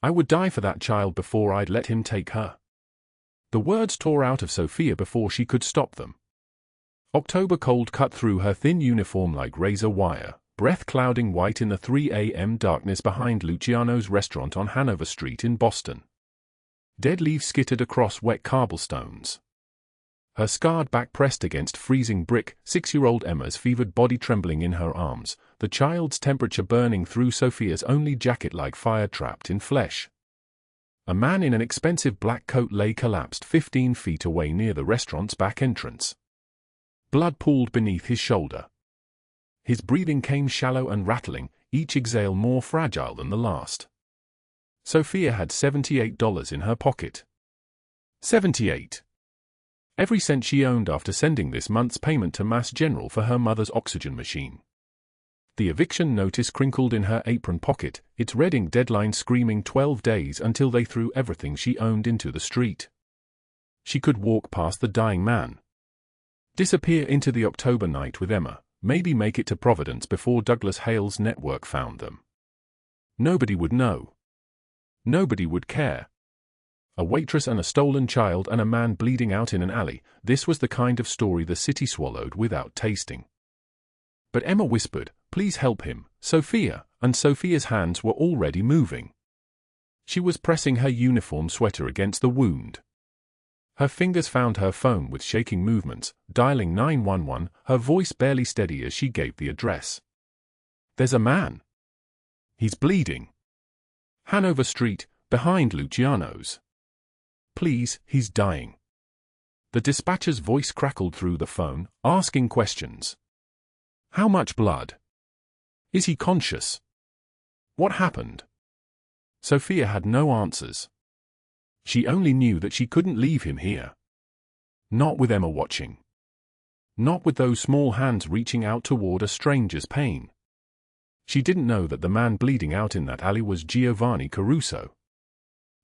I would die for that child before I'd let him take her. The words tore out of Sophia before she could stop them. October cold cut through her thin uniform like razor wire, breath clouding white in the 3 a.m. darkness behind Luciano's restaurant on Hanover Street in Boston. Dead leaves skittered across wet cobblestones. Her scarred back pressed against freezing brick, 6-year-old Emma's fevered body trembling in her arms, the child's temperature burning through Sophia's only jacket like fire trapped in flesh. A man in an expensive black coat lay collapsed 15 feet away near the restaurant's back entrance. Blood pooled beneath his shoulder. His breathing came shallow and rattling, each exhale more fragile than the last. Sophia had $78 in her pocket. 78. Every cent she owned after sending this month's payment to Mass General for her mother's oxygen machine. The eviction notice crinkled in her apron pocket, its red ink deadline screaming 12 days until they threw everything she owned into the street. She could walk past the dying man. Disappear into the October night with Emma, maybe make it to Providence before Douglas Hale's network found them. Nobody would know. Nobody would care. A waitress and a stolen child and a man bleeding out in an alley, this was the kind of story the city swallowed without tasting. But Emma whispered, "Please help him, Sophia," and Sophia's hands were already moving. She was pressing her uniform sweater against the wound. Her fingers found her phone with shaking movements, dialing 911, her voice barely steady as she gave the address. "There's a man. He's bleeding. Hanover Street, behind Luciano's. Please, he's dying." The dispatcher's voice crackled through the phone, asking questions. "How much blood? Is he conscious? What happened?" Sophia had no answers. She only knew that she couldn't leave him here. Not with Emma watching. Not with those small hands reaching out toward a stranger's pain. She didn't know that the man bleeding out in that alley was Giovanni Caruso.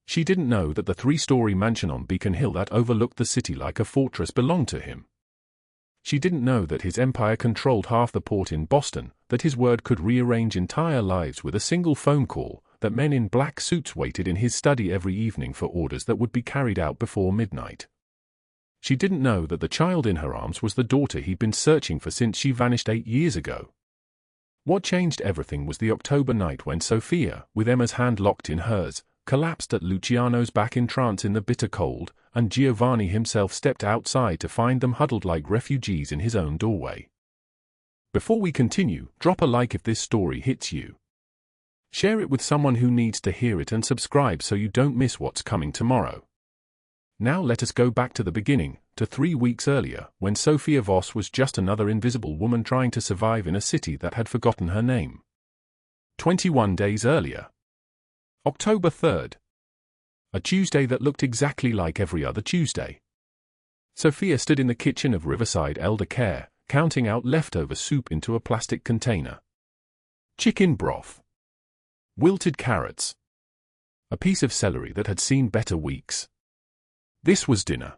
She didn't know that the 3-story mansion on Beacon Hill that overlooked the city like a fortress belonged to him. She didn't know that his empire controlled half the port in Boston, that his word could rearrange entire lives with a single phone call, that men in black suits waited in his study every evening for orders that would be carried out before midnight. She didn't know that the child in her arms was the daughter he'd been searching for since she vanished 8 years ago. What changed everything was the October night when Sophia, with Emma's hand locked in hers, collapsed at Luciano's back in trance in the bitter cold, and Giovanni himself stepped outside to find them huddled like refugees in his own doorway. Before we continue, drop a like if this story hits you. Share it with someone who needs to hear it and subscribe so you don't miss what's coming tomorrow. Now let us go back to the beginning, to 3 weeks earlier, when Sophia Voss was just another invisible woman trying to survive in a city that had forgotten her name. 21 days earlier. October 3rd. A Tuesday that looked exactly like every other Tuesday. Sophia stood in the kitchen of Riverside Elder Care, counting out leftover soup into a plastic container. Chicken broth. Wilted carrots. A piece of celery that had seen better weeks. This was dinner.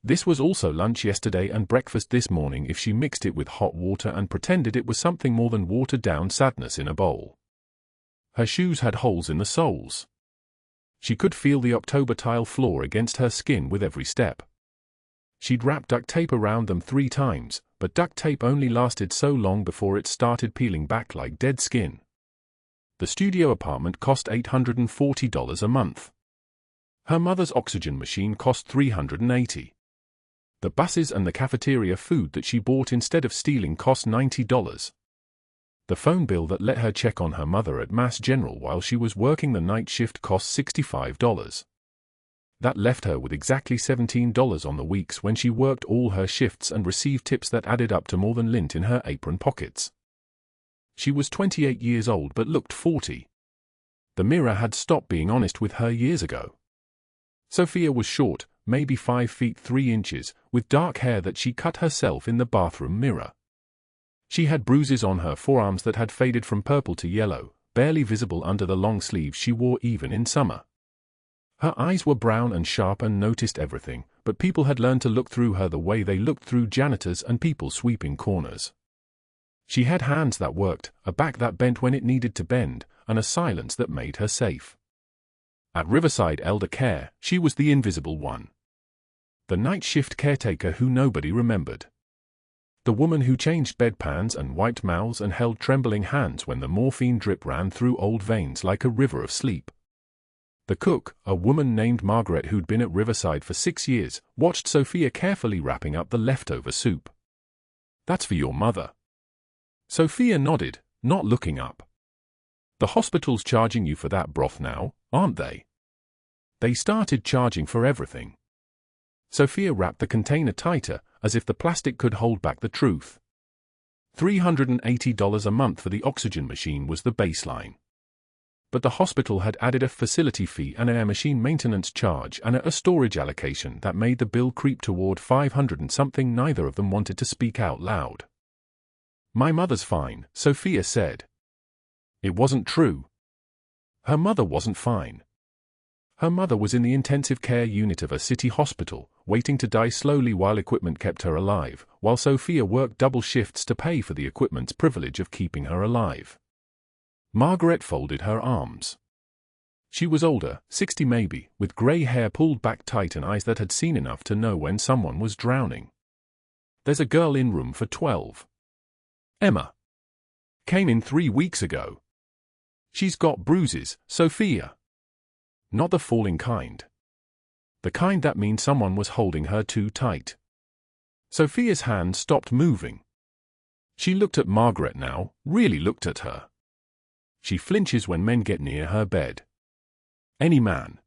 This was also lunch yesterday and breakfast this morning if she mixed it with hot water and pretended it was something more than watered-down sadness in a bowl. Her shoes had holes in the soles. She could feel the October tile floor against her skin with every step. She'd wrapped duct tape around them 3 times, but duct tape only lasted so long before it started peeling back like dead skin. The studio apartment cost $840 a month. Her mother's oxygen machine cost $380. The buses and the cafeteria food that she bought instead of stealing cost $90. The phone bill that let her check on her mother at Mass General while she was working the night shift cost $65. That left her with exactly $17 on the weeks when she worked all her shifts and received tips that added up to more than lint in her apron pockets. She was 28 years old but looked 40. The mirror had stopped being honest with her years ago. Sophia was short, maybe 5 feet 3 inches, with dark hair that she cut herself in the bathroom mirror. She had bruises on her forearms that had faded from purple to yellow, barely visible under the long sleeves she wore even in summer. Her eyes were brown and sharp and noticed everything, but people had learned to look through her the way they looked through janitors and people sweeping corners. She had hands that worked, a back that bent when it needed to bend, and a silence that made her safe. At Riverside Elder Care, she was the invisible one. The night shift caretaker who nobody remembered. The woman who changed bedpans and wiped mouths and held trembling hands when the morphine drip ran through old veins like a river of sleep. The cook, a woman named Margaret who'd been at Riverside for 6 years, watched Sophia carefully wrapping up the leftover soup. "That's for your mother." Sophia nodded, not looking up. "The hospital's charging you for that broth now, aren't they?" They started charging for everything. Sophia wrapped the container tighter, as if the plastic could hold back the truth. $380 a month for the oxygen machine was the baseline. But the hospital had added a facility fee and a machine maintenance charge and a storage allocation that made the bill creep toward $500 and something. Neither of them wanted to speak out loud. "My mother's fine," Sophia said. It wasn't true. Her mother wasn't fine. Her mother was in the intensive care unit of a city hospital, waiting to die slowly while equipment kept her alive, while Sophia worked double shifts to pay for the equipment's privilege of keeping her alive. Margaret folded her arms. She was older, 60 maybe, with grey hair pulled back tight and eyes that had seen enough to know when someone was drowning. "There's a girl in room for 12. Emma. Came in 3 weeks ago. She's got bruises, Sophia. Not the falling kind. The kind that means someone was holding her too tight." Sophia's hand stopped moving. She looked at Margaret now, really looked at her. She flinches when men get near her bed. Any man.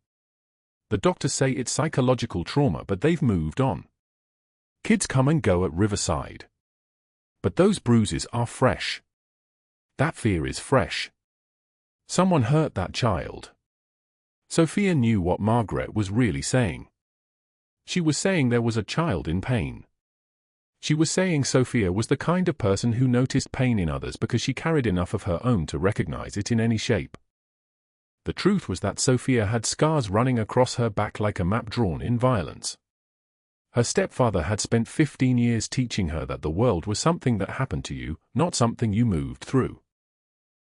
The doctors say it's psychological trauma, but they've moved on. Kids come and go at Riverside. But those bruises are fresh. That fear is fresh. Someone hurt that child. Sophia knew what Margaret was really saying. She was saying there was a child in pain. She was saying Sophia was the kind of person who noticed pain in others because she carried enough of her own to recognize it in any shape. The truth was that Sophia had scars running across her back like a map drawn in violence. Her stepfather had spent 15 years teaching her that the world was something that happened to you, not something you moved through.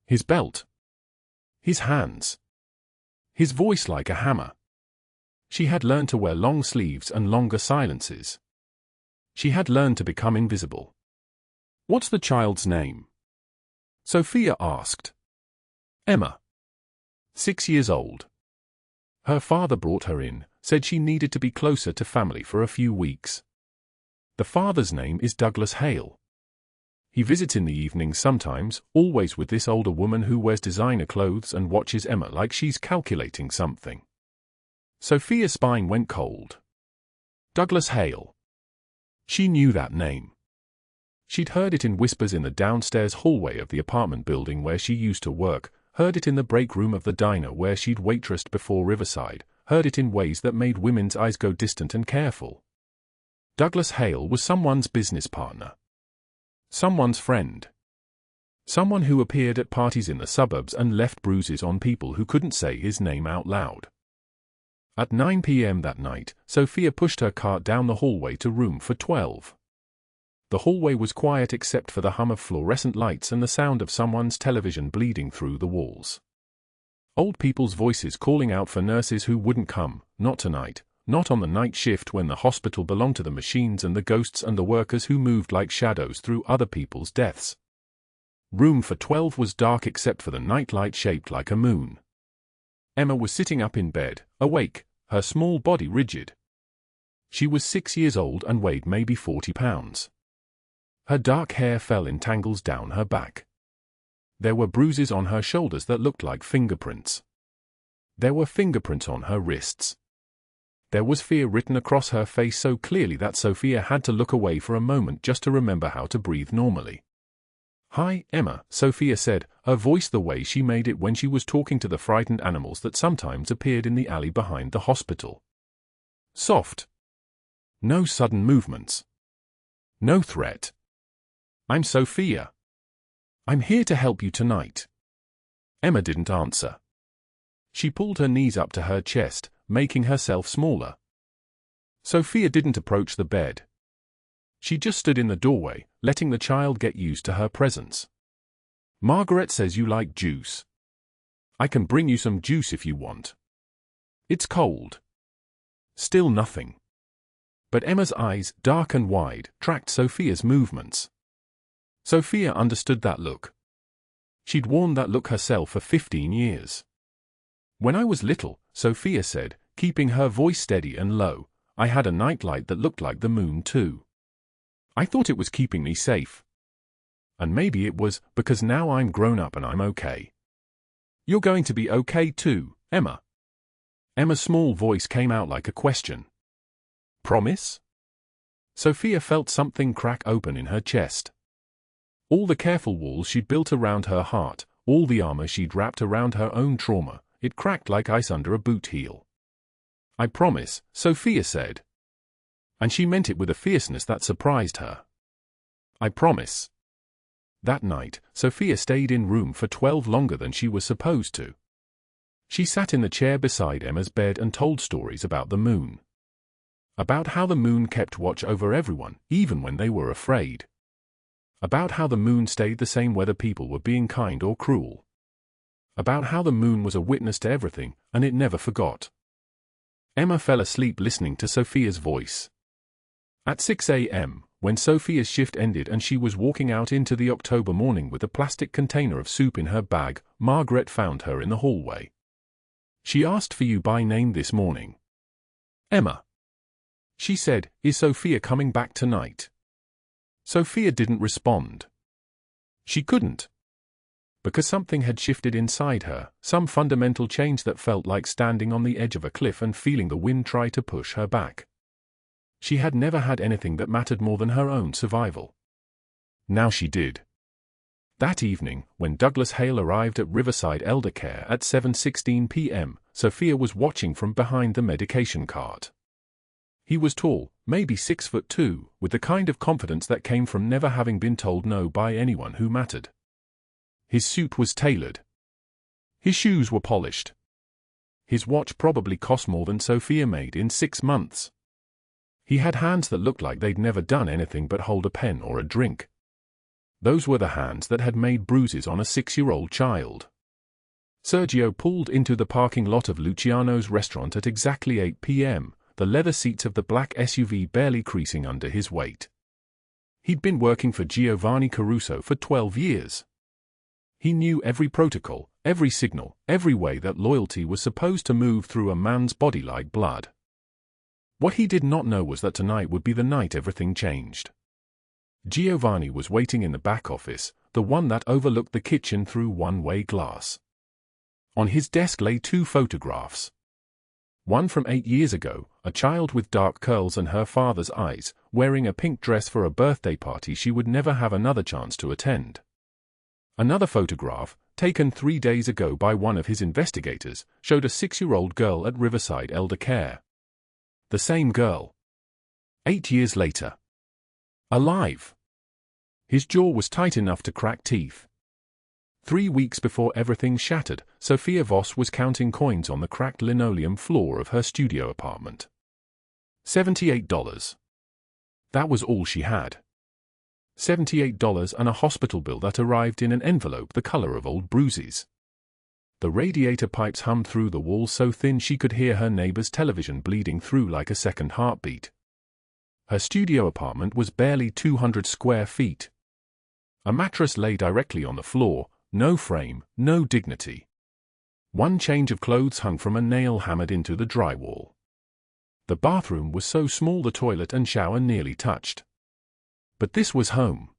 His belt. His hands. His voice like a hammer. She had learned to wear long sleeves and longer silences. She had learned to become invisible. "What's the child's name?" Sophia asked. "Emma. 6 years old. Her father brought her in, said she needed to be closer to family for a few weeks. The father's name is Douglas Hale. He visits in the evenings sometimes, always with this older woman who wears designer clothes and watches Emma like she's calculating something." Sophia's spine went cold. Douglas Hale. She knew that name. She'd heard it in whispers in the downstairs hallway of the apartment building where she used to work, heard it in the break room of the diner where she'd waitressed before Riverside, heard it in ways that made women's eyes go distant and careful. Douglas Hale was someone's business partner. Someone's friend. Someone who appeared at parties in the suburbs and left bruises on people who couldn't say his name out loud. At 9 p.m. that night, Sophia pushed her cart down the hallway to room for 12. The hallway was quiet except for the hum of fluorescent lights and the sound of someone's television bleeding through the walls. Old people's voices calling out for nurses who wouldn't come, not tonight, not on the night shift when the hospital belonged to the machines and the ghosts and the workers who moved like shadows through other people's deaths. Room for 12 was dark except for the nightlight shaped like a moon. Emma was sitting up in bed, awake, her small body rigid. She was 6 years old and weighed maybe 40 pounds. Her dark hair fell in tangles down her back. There were bruises on her shoulders that looked like fingerprints. There were fingerprints on her wrists. There was fear written across her face so clearly that Sophia had to look away for a moment just to remember how to breathe normally. "Hi, Emma," Sophia said, her voice the way she made it when she was talking to the frightened animals that sometimes appeared in the alley behind the hospital. Soft. No sudden movements. No threat. "I'm Sophia. I'm here to help you tonight." Emma didn't answer. She pulled her knees up to her chest, making herself smaller. Sophia didn't approach the bed. She just stood in the doorway, letting the child get used to her presence. "Margaret says you like juice. I can bring you some juice if you want." It's cold. Still nothing. But Emma's eyes, dark and wide, tracked Sophia's movements. Sophia understood that look. She'd worn that look herself for 15 years. When I was little, Sophia said, keeping her voice steady and low, I had a nightlight that looked like the moon too. I thought it was keeping me safe. And maybe it was, because now I'm grown up and I'm okay. You're going to be okay too, Emma. Emma's small voice came out like a question. Promise? Sophia felt something crack open in her chest. All the careful walls she'd built around her heart, all the armor she'd wrapped around her own trauma, it cracked like ice under a boot heel. I promise, Sophia said. And she meant it with a fierceness that surprised her. I promise. That night, Sophia stayed in room for 12 longer than she was supposed to. She sat in the chair beside Emma's bed and told stories about the moon. About how the moon kept watch over everyone, even when they were afraid. About how the moon stayed the same whether people were being kind or cruel. About how the moon was a witness to everything, and it never forgot. Emma fell asleep listening to Sophia's voice. At 6 a.m., when Sophia's shift ended and she was walking out into the October morning with a plastic container of soup in her bag, Margaret found her in the hallway. She asked for you by name this morning. Emma. She said, is Sophia coming back tonight? Sophia didn't respond. She couldn't. Because something had shifted inside her, some fundamental change that felt like standing on the edge of a cliff and feeling the wind try to push her back. She had never had anything that mattered more than her own survival. Now she did. That evening, when Douglas Hale arrived at Riverside Elder Care at 7:16 p.m., Sophia was watching from behind the medication cart. He was tall, maybe 6'2", with the kind of confidence that came from never having been told no by anyone who mattered. His suit was tailored. His shoes were polished. His watch probably cost more than Sophia made in 6 months. He had hands that looked like they'd never done anything but hold a pen or a drink. Those were the hands that had made bruises on a 6-year-old child. Sergio pulled into the parking lot of Luciano's restaurant at exactly 8 p.m., the leather seats of the black SUV barely creasing under his weight. He'd been working for Giovanni Caruso for 12 years. He knew every protocol, every signal, every way that loyalty was supposed to move through a man's body like blood. What he did not know was that tonight would be the night everything changed. Giovanni was waiting in the back office, the one that overlooked the kitchen through one-way glass. On his desk lay 2 photographs. One from 8 years ago, a child with dark curls and her father's eyes, wearing a pink dress for a birthday party she would never have another chance to attend. Another photograph, taken 3 days ago by one of his investigators, showed a 6-year-old girl at Riverside Elder Care. The same girl. 8 years later. Alive. His jaw was tight enough to crack teeth. 3 weeks before everything shattered, Sophia Voss was counting coins on the cracked linoleum floor of her studio apartment. $78. That was all she had. $78 and a hospital bill that arrived in an envelope the color of old bruises. The radiator pipes hummed through the wall so thin she could hear her neighbor's television bleeding through like a second heartbeat. Her studio apartment was barely 200 square feet. A mattress lay directly on the floor, no frame, no dignity. One change of clothes hung from a nail hammered into the drywall. The bathroom was so small the toilet and shower nearly touched. But this was home.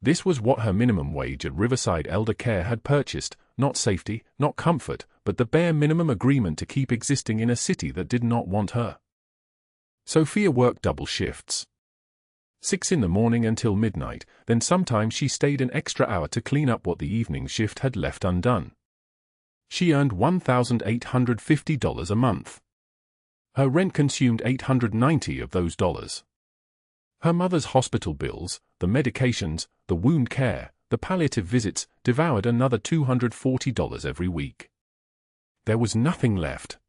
This was what her minimum wage at Riverside Elder Care had purchased, not safety, not comfort, but the bare minimum agreement to keep existing in a city that did not want her. Sophia worked double shifts. 6 in the morning until midnight, then sometimes she stayed an extra hour to clean up what the evening shift had left undone. She earned $1,850 a month. Her rent consumed $890 of those dollars. Her mother's hospital bills, the medications, the wound care, the palliative visits, devoured another $240 every week. There was nothing left.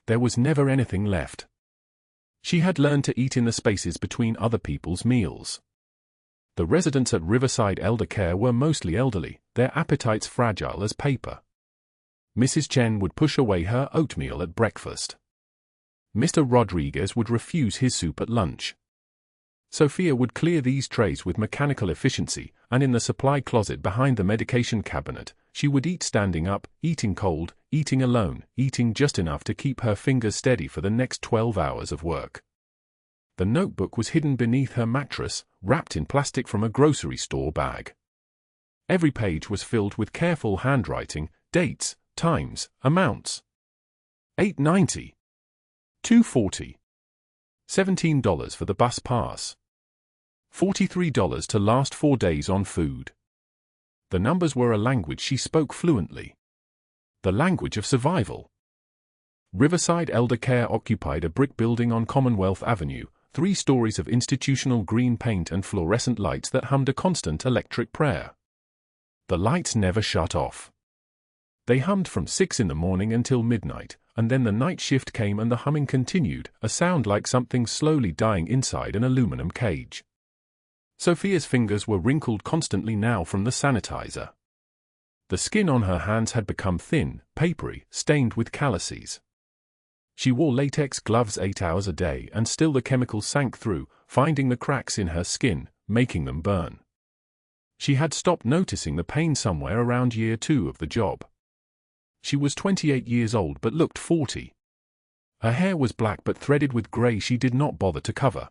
There was never anything left. She had learned to eat in the spaces between other people's meals. The residents at Riverside Elder Care were mostly elderly, their appetites fragile as paper. Mrs. Chen would push away her oatmeal at breakfast. Mr. Rodriguez would refuse his soup at lunch. Sophia would clear these trays with mechanical efficiency, and in the supply closet behind the medication cabinet, she would eat standing up, eating cold, eating alone, eating just enough to keep her fingers steady for the next 12 hours of work. The notebook was hidden beneath her mattress, wrapped in plastic from a grocery store bag. Every page was filled with careful handwriting, dates, times, amounts. $8.90. $2.40. $17 for the bus pass. $43 to last 4 days on food. The numbers were a language she spoke fluently. The language of survival. Riverside Elder Care occupied a brick building on Commonwealth Avenue, 3 stories of institutional green paint and fluorescent lights that hummed a constant electric prayer. The lights never shut off. They hummed from 6 in the morning until midnight, and then the night shift came and the humming continued, a sound like something slowly dying inside an aluminum cage. Sophia's fingers were wrinkled constantly now from the sanitizer. The skin on her hands had become thin, papery, stained with calluses. She wore latex gloves 8 hours a day and still the chemicals sank through, finding the cracks in her skin, making them burn. She had stopped noticing the pain somewhere around year 2 of the job. She was 28 years old but looked 40. Her hair was black but threaded with grey she did not bother to cover.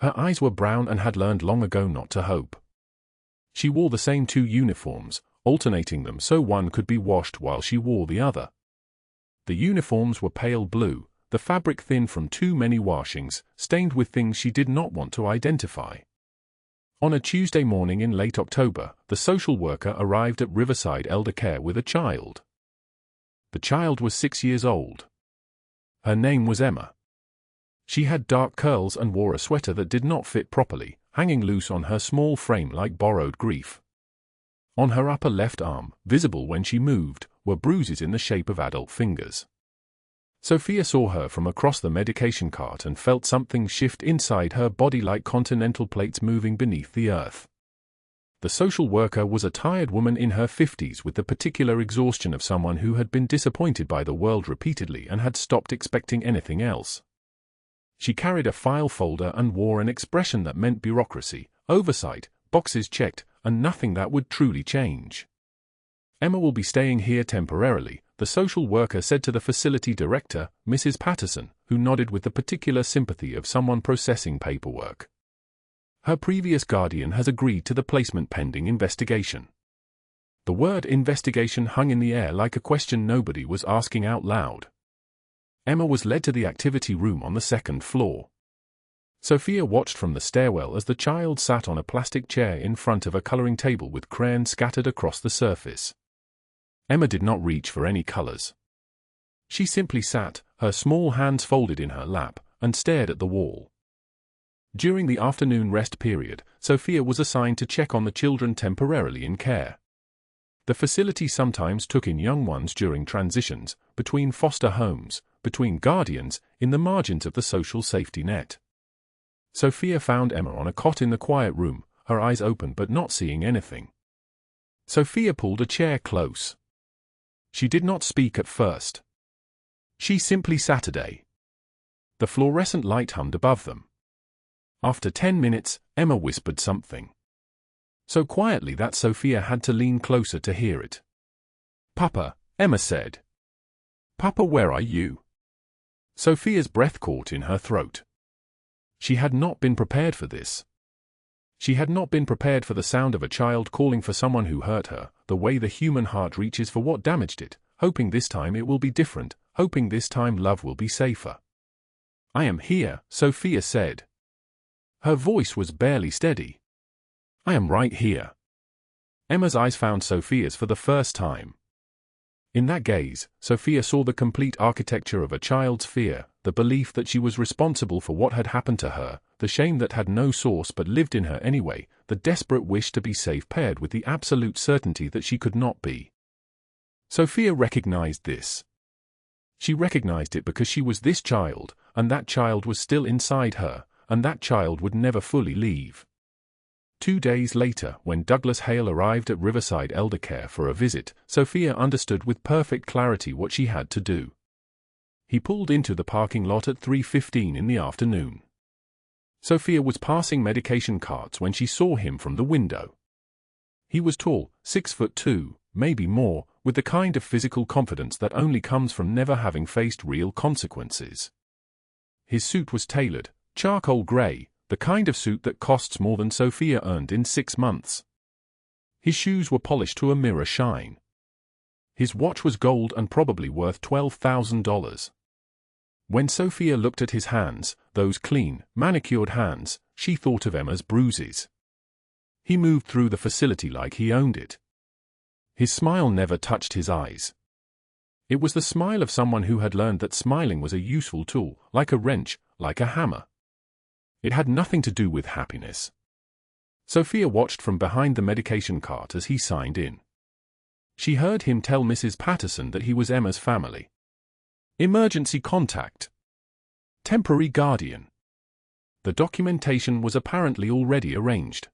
Her eyes were brown and had learned long ago not to hope. She wore the same 2 uniforms, alternating them so one could be washed while she wore the other. The uniforms were pale blue, the fabric thin from too many washings, stained with things she did not want to identify. On a Tuesday morning in late October, the social worker arrived at Riverside Elder Care with a child. The child was 6 years old. Her name was Emma. She had dark curls and wore a sweater that did not fit properly, hanging loose on her small frame like borrowed grief. On her upper left arm, visible when she moved, were bruises in the shape of adult fingers. Sophia saw her from across the medication cart and felt something shift inside her body like continental plates moving beneath the earth. The social worker was a tired woman in her 50s with the particular exhaustion of someone who had been disappointed by the world repeatedly and had stopped expecting anything else. She carried a file folder and wore an expression that meant bureaucracy, oversight, boxes checked, and nothing that would truly change. Emma will be staying here temporarily, the social worker said to the facility director, Mrs. Patterson, who nodded with the particular sympathy of someone processing paperwork. Her previous guardian has agreed to the placement pending investigation. The word investigation hung in the air like a question nobody was asking out loud. Emma was led to the activity room on the 2nd floor. Sophia watched from the stairwell as the child sat on a plastic chair in front of a coloring table with crayons scattered across the surface. Emma did not reach for any colors. She simply sat, her small hands folded in her lap, and stared at the wall. During the afternoon rest period, Sophia was assigned to check on the children temporarily in care. The facility sometimes took in young ones during transitions, between foster homes, between guardians, in the margins of the social safety net. Sophia found Emma on a cot in the quiet room, her eyes open but not seeing anything. Sophia pulled a chair close. She did not speak at first. She simply sat a day. The fluorescent light hummed above them. After 10 minutes, Emma whispered something. So quietly that Sophia had to lean closer to hear it. "Papa," Emma said. "Papa, where are you?" Sophia's breath caught in her throat. She had not been prepared for this. She had not been prepared for the sound of a child calling for someone who hurt her, the way the human heart reaches for what damaged it, hoping this time it will be different, hoping this time love will be safer. "I am here," Sophia said. Her voice was barely steady. "I am right here." Emma's eyes found Sophia's for the first time. In that gaze, Sophia saw the complete architecture of a child's fear, the belief that she was responsible for what had happened to her, the shame that had no source but lived in her anyway, the desperate wish to be safe paired with the absolute certainty that she could not be. Sophia recognized this. She recognized it because she was this child, and that child was still inside her, and that child would never fully leave. 2 days later, when Douglas Hale arrived at Riverside Elder Care for a visit, Sophia understood with perfect clarity what she had to do. He pulled into the parking lot at 3:15 in the afternoon. Sophia was passing medication carts when she saw him from the window. He was tall, 6'2", maybe more, with the kind of physical confidence that only comes from never having faced real consequences. His suit was tailored, charcoal gray, the kind of suit that costs more than Sophia earned in 6 months. His shoes were polished to a mirror shine. His watch was gold and probably worth $12,000. When Sophia looked at his hands, those clean, manicured hands, she thought of Emma's bruises. He moved through the facility like he owned it. His smile never touched his eyes. It was the smile of someone who had learned that smiling was a useful tool, like a wrench, like a hammer. It had nothing to do with happiness. Sophia watched from behind the medication cart as he signed in. She heard him tell Mrs. Patterson that he was Emma's family. Emergency contact. Temporary guardian. The documentation was apparently already arranged.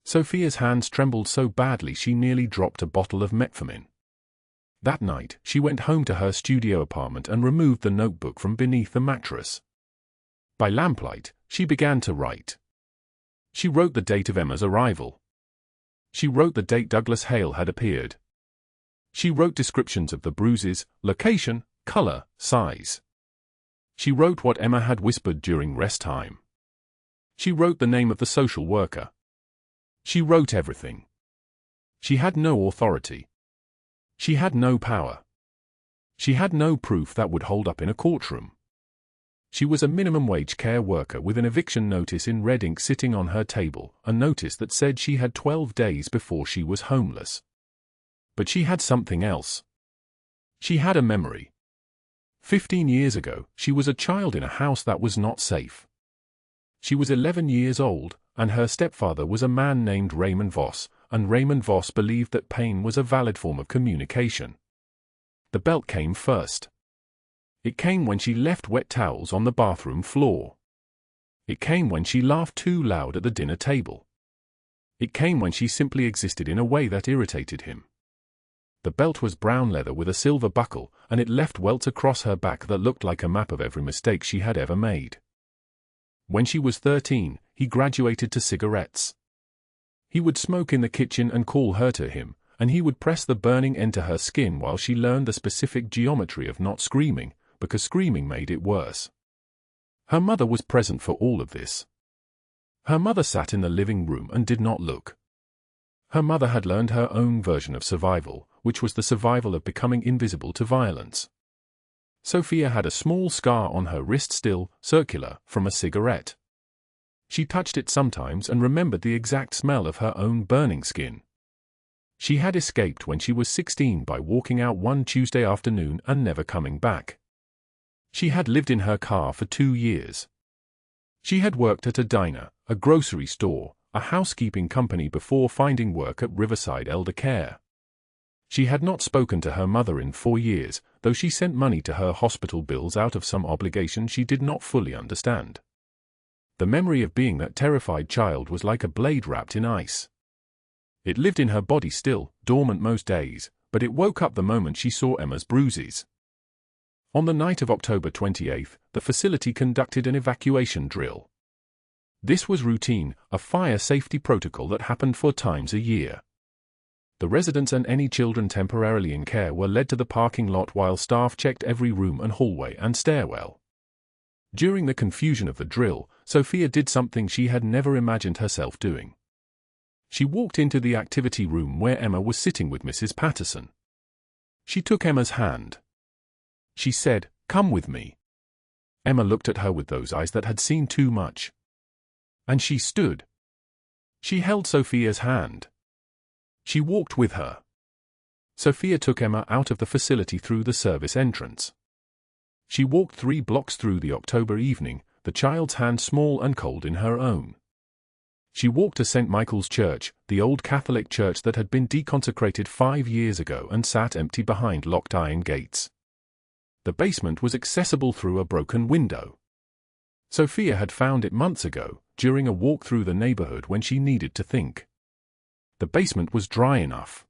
Sophia's hands trembled so badly she nearly dropped a bottle of metformin. That night, she went home to her studio apartment and removed the notebook from beneath the mattress. By lamplight, she began to write. She wrote the date of Emma's arrival. She wrote the date Douglas Hale had appeared. She wrote descriptions of the bruises, location, color, size. She wrote what Emma had whispered during rest time. She wrote the name of the social worker. She wrote everything. She had no authority. She had no power. She had no proof that would hold up in a courtroom. She was a minimum wage care worker with an eviction notice in red ink sitting on her table, a notice that said she had 12 days before she was homeless. But she had something else. She had a memory. 15 years ago, she was a child in a house that was not safe. She was 11 years old, and her stepfather was a man named Raymond Voss, and Raymond Voss believed that pain was a valid form of communication. The belt came first. It came when she left wet towels on the bathroom floor. It came when she laughed too loud at the dinner table. It came when she simply existed in a way that irritated him. The belt was brown leather with a silver buckle, and it left welts across her back that looked like a map of every mistake she had ever made. When she was 13, he graduated to cigarettes. He would smoke in the kitchen and call her to him, and he would press the burning end to her skin while she learned the specific geometry of not screaming, because screaming made it worse. Her mother was present for all of this. Her mother sat in the living room and did not look. Her mother had learned her own version of survival, which was the survival of becoming invisible to violence. Sophia had a small scar on her wrist still, circular, from a cigarette. She touched it sometimes and remembered the exact smell of her own burning skin. She had escaped when she was 16 by walking out one Tuesday afternoon and never coming back. She had lived in her car for 2 years. She had worked at a diner, a grocery store, a housekeeping company before finding work at Riverside Elder Care. She had not spoken to her mother in 4 years, though she sent money to her hospital bills out of some obligation she did not fully understand. The memory of being that terrified child was like a blade wrapped in ice. It lived in her body still, dormant most days, but it woke up the moment she saw Emma's bruises. On the night of October 28, the facility conducted an evacuation drill. This was routine, a fire safety protocol that happened 4 times a year. The residents and any children temporarily in care were led to the parking lot while staff checked every room and hallway and stairwell. During the confusion of the drill, Sophia did something she had never imagined herself doing. She walked into the activity room where Emma was sitting with Mrs. Patterson. She took Emma's hand. She said, "Come with me." Emma looked at her with those eyes that had seen too much. And she stood. She held Sophia's hand. She walked with her. Sophia took Emma out of the facility through the service entrance. She walked 3 blocks through the October evening, the child's hand small and cold in her own. She walked to St. Michael's Church, the old Catholic church that had been deconsecrated 5 years ago and sat empty behind locked iron gates. The basement was accessible through a broken window. Sofia had found it months ago, during a walk through the neighborhood when she needed to think. The basement was dry enough.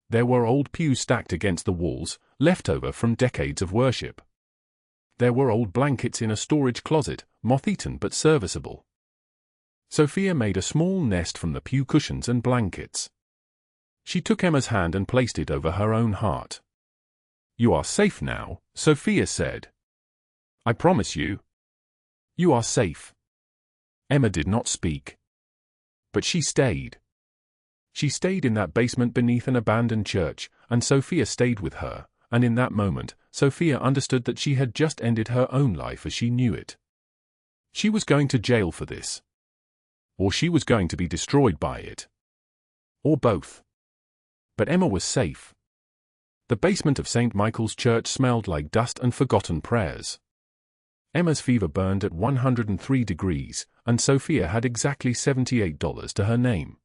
There were old pews stacked against the walls, left over from decades of worship. There were old blankets in a storage closet, moth-eaten but serviceable. Sofia made a small nest from the pew cushions and blankets. She took Emma's hand and placed it over her own heart. "You are safe now," Sofia said. "I promise you. You are safe." Emma did not speak. But she stayed. She stayed in that basement beneath an abandoned church, and Sofia stayed with her, and in that moment, Sofia understood that she had just ended her own life as she knew it. She was going to jail for this. Or she was going to be destroyed by it. Or both. But Emma was safe. The basement of St. Michael's Church smelled like dust and forgotten prayers. Emma's fever burned at 103 degrees, and Sofia had exactly $78 to her name.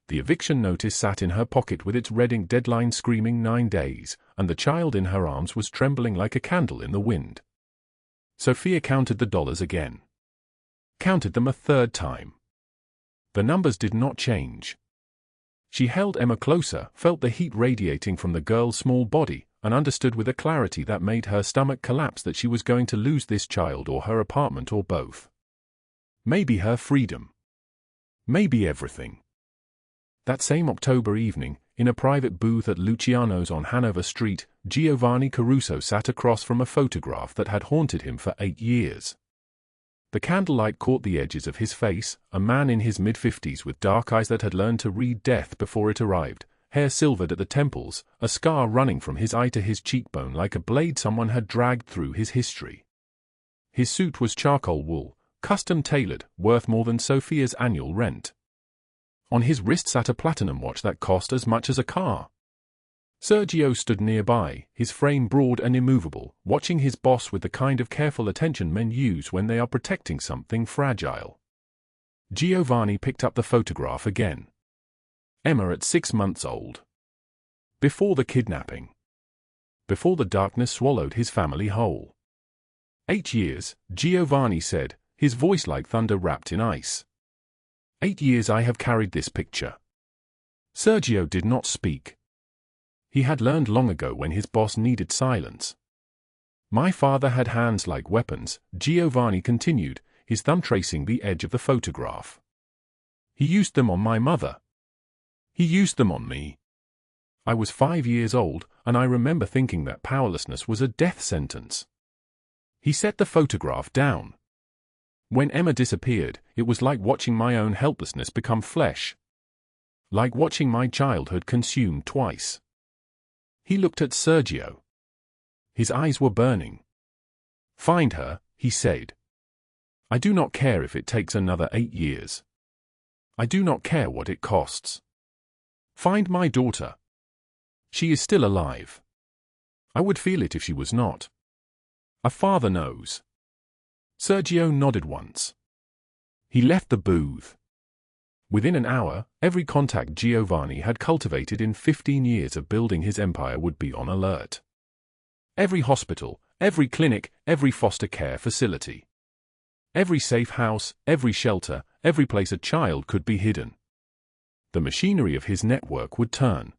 The eviction notice sat in her pocket with its red ink deadline screaming 9 days, and the child in her arms was trembling like a candle in the wind. Sofia counted the dollars again. Counted them a third time. The numbers did not change. She held Emma closer, felt the heat radiating from the girl's small body, and understood with a clarity that made her stomach collapse that she was going to lose this child or her apartment or both. Maybe her freedom. Maybe everything. That same October evening, in a private booth at Luciano's on Hanover Street, Giovanni Caruso sat across from a photograph that had haunted him for 8 years. The candlelight caught the edges of his face, a man in his mid-50s with dark eyes that had learned to read death before it arrived, hair silvered at the temples, a scar running from his eye to his cheekbone like a blade someone had dragged through his history. His suit was charcoal wool, custom-tailored, worth more than Sofia's annual rent. On his wrist sat a platinum watch that cost as much as a car. Sergio stood nearby, his frame broad and immovable, watching his boss with the kind of careful attention men use when they are protecting something fragile. Giovanni picked up the photograph again. Emma at 6 months old. Before the kidnapping. Before the darkness swallowed his family whole. 8 years, Giovanni said, his voice like thunder wrapped in ice. 8 years I have carried this picture. Sergio did not speak. He had learned long ago when his boss needed silence. My father had hands like weapons, Giovanni continued, his thumb tracing the edge of the photograph. He used them on my mother. He used them on me. I was 5 years old, and I remember thinking that powerlessness was a death sentence. He set the photograph down. When Emma disappeared, it was like watching my own helplessness become flesh. Like watching my childhood consumed twice. He looked at Sergio. His eyes were burning. "Find her," he said. "I do not care if it takes another 8 years. I do not care what it costs. Find my daughter. She is still alive. I would feel it if she was not. A father knows." Sergio nodded once. He left the booth. Within an hour, every contact Giovanni had cultivated in 15 years of building his empire would be on alert. Every hospital, every clinic, every foster care facility. Every safe house, every shelter, every place a child could be hidden. The machinery of his network would turn.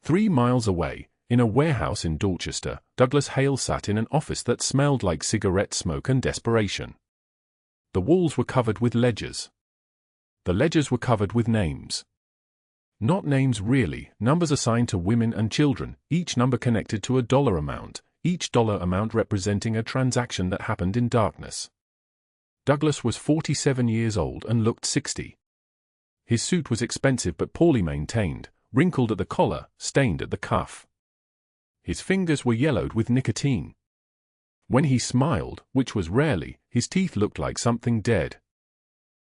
3 miles away, in a warehouse in Dorchester, Douglas Hale sat in an office that smelled like cigarette smoke and desperation. The walls were covered with ledgers. The ledgers were covered with names. Not names really, numbers assigned to women and children, each number connected to a dollar amount, each dollar amount representing a transaction that happened in darkness. Douglas was 47 years old and looked 60. His suit was expensive but poorly maintained, wrinkled at the collar, stained at the cuff. His fingers were yellowed with nicotine. When he smiled, which was rarely, his teeth looked like something dead.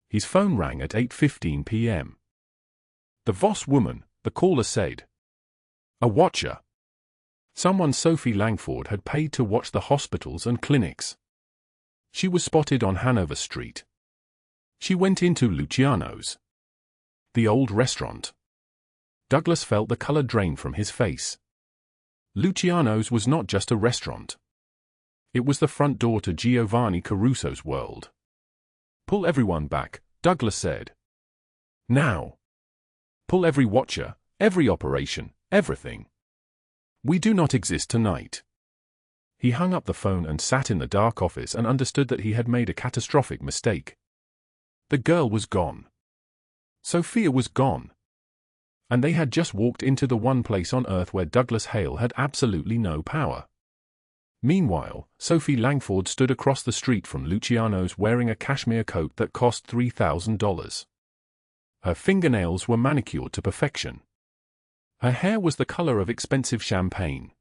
His phone rang at 8:15 p.m. The Voss woman, the caller said. A watcher. Someone Sophie Langford had paid to watch the hospitals and clinics. She was spotted on Hanover Street. She went into Luciano's. The old restaurant. Douglas felt the color drain from his face. Luciano's was not just a restaurant. It was the front door to Giovanni Caruso's world. "Pull everyone back," Douglas said. "Now. Pull every watcher, every operation, everything. We do not exist tonight." He hung up the phone and sat in the dark office and understood that he had made a catastrophic mistake. The girl was gone. Sophia was gone. And they had just walked into the one place on Earth where Douglas Hale had absolutely no power. Meanwhile, Sophie Langford stood across the street from Luciano's wearing a cashmere coat that cost $3,000. Her fingernails were manicured to perfection. Her hair was the color of expensive champagne.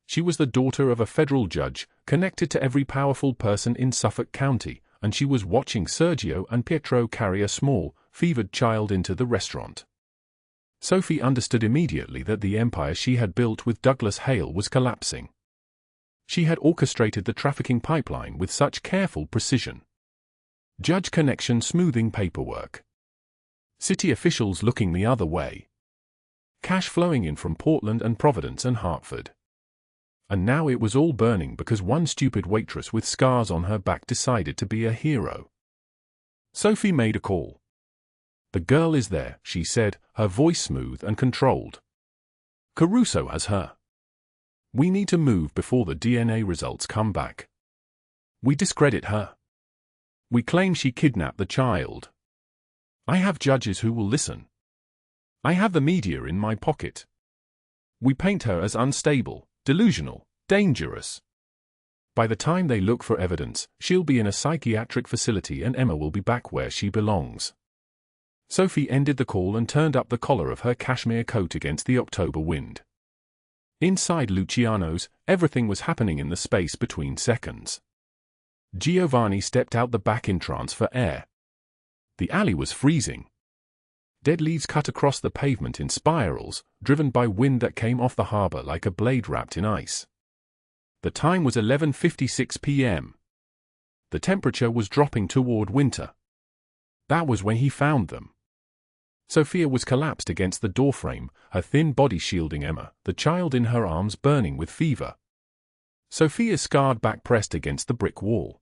She was the daughter of a federal judge, connected to every powerful person in Suffolk County, and she was watching Sergio and Pietro carry a small, fevered child into the restaurant. Sophie understood immediately that the empire she had built with Douglas Hale was collapsing. She had orchestrated the trafficking pipeline with such careful precision. Judge connection smoothing paperwork. City officials looking the other way. Cash flowing in from Portland and Providence and Hartford. And now it was all burning because one stupid waitress with scars on her back decided to be a hero. Sophie made a call. "The girl is there," she said, her voice smooth and controlled. "Caruso has her. We need to move before the DNA results come back. We discredit her. We claim she kidnapped the child. I have judges who will listen. I have the media in my pocket. We paint her as unstable, delusional, dangerous. By the time they look for evidence, she'll be in a psychiatric facility and Emma will be back where she belongs." Sophie ended the call and turned up the collar of her cashmere coat against the October wind. Inside Luciano's, everything was happening in the space between seconds. Giovanni stepped out the back entrance for air. The alley was freezing. Dead leaves cut across the pavement in spirals, driven by wind that came off the harbor like a blade wrapped in ice. The time was 11:56 p.m. The temperature was dropping toward winter. That was when he found them. Sophia was collapsed against the doorframe, her thin body shielding Emma, the child in her arms burning with fever. Sophia's scarred back pressed against the brick wall.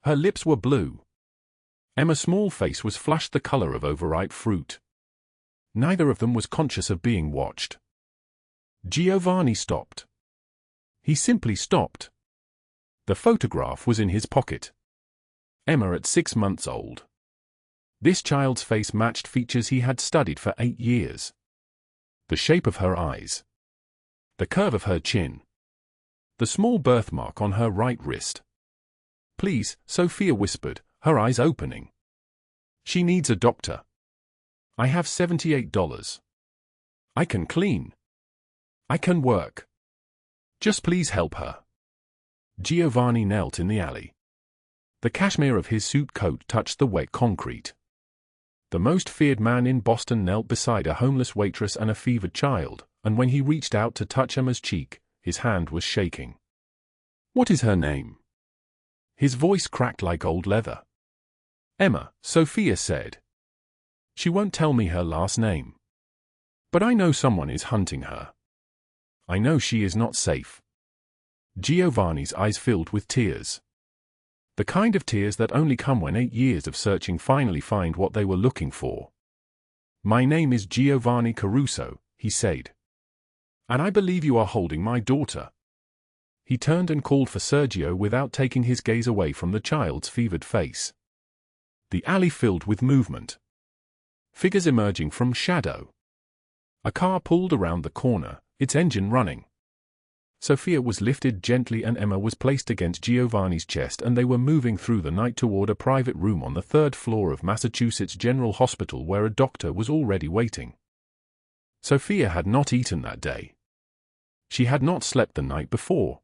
Her lips were blue. Emma's small face was flushed the color of overripe fruit. Neither of them was conscious of being watched. Giovanni stopped. He simply stopped. The photograph was in his pocket. Emma at 6 months old. This child's face matched features he had studied for 8 years. The shape of her eyes. The curve of her chin. The small birthmark on her right wrist. "Please," Sophia whispered, her eyes opening. "She needs a doctor. I have $78. I can clean. I can work. Just please help her." Giovanni knelt in the alley. The cashmere of his suit coat touched the wet concrete. The most feared man in Boston knelt beside a homeless waitress and a fevered child, and when he reached out to touch Emma's cheek, his hand was shaking. "What is her name?" His voice cracked like old leather. "Emma," Sophia said. "She won't tell me her last name. But I know someone is hunting her. I know she is not safe." Giovanni's eyes filled with tears. The kind of tears that only come when 8 years of searching finally find what they were looking for. "My name is Giovanni Caruso," he said. "And I believe you are holding my daughter." He turned and called for Sergio without taking his gaze away from the child's fevered face. The alley filled with movement. Figures emerging from shadow. A car pulled around the corner, its engine running. Sophia was lifted gently and Emma was placed against Giovanni's chest and they were moving through the night toward a private room on the 3rd floor of Massachusetts General Hospital where a doctor was already waiting. Sophia had not eaten that day. She had not slept the night before.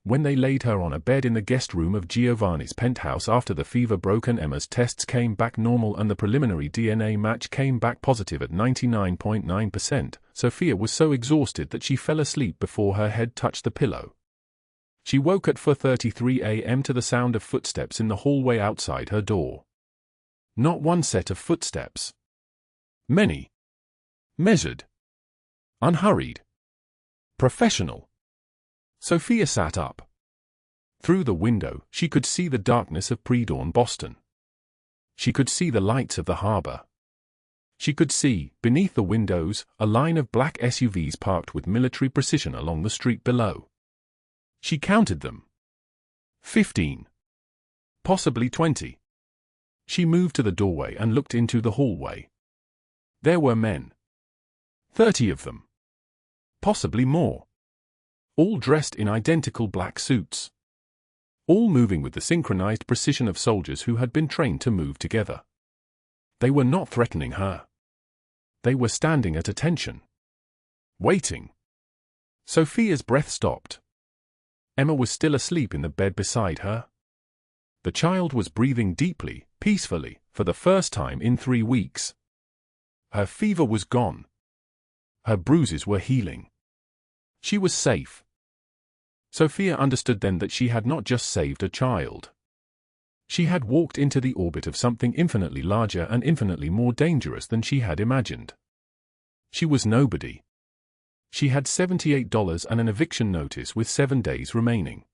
When they laid her on a bed in the guest room of Giovanni's penthouse after the fever broke and Emma's tests came back normal and the preliminary DNA match came back positive at 99.9%, Sophia was so exhausted that she fell asleep before her head touched the pillow. She woke at 4:33 a.m. to the sound of footsteps in the hallway outside her door. Not one set of footsteps. Many. Measured. Unhurried. Professional. Sophia sat up. Through the window, she could see the darkness of pre-dawn Boston. She could see the lights of the harbor. She could see, beneath the windows, a line of black SUVs parked with military precision along the street below. She counted them. 15. Possibly 20. She moved to the doorway and looked into the hallway. There were men. 30 of them. Possibly more. All dressed in identical black suits. All moving with the synchronized precision of soldiers who had been trained to move together. They were not threatening her. They were standing at attention. Waiting. Sophia's breath stopped. Emma was still asleep in the bed beside her. The child was breathing deeply, peacefully, for the first time in 3 weeks. Her fever was gone. Her bruises were healing. She was safe. Sophia understood then that she had not just saved a child. She had walked into the orbit of something infinitely larger and infinitely more dangerous than she had imagined. She was nobody. She had $78 and an eviction notice with 7 days remaining.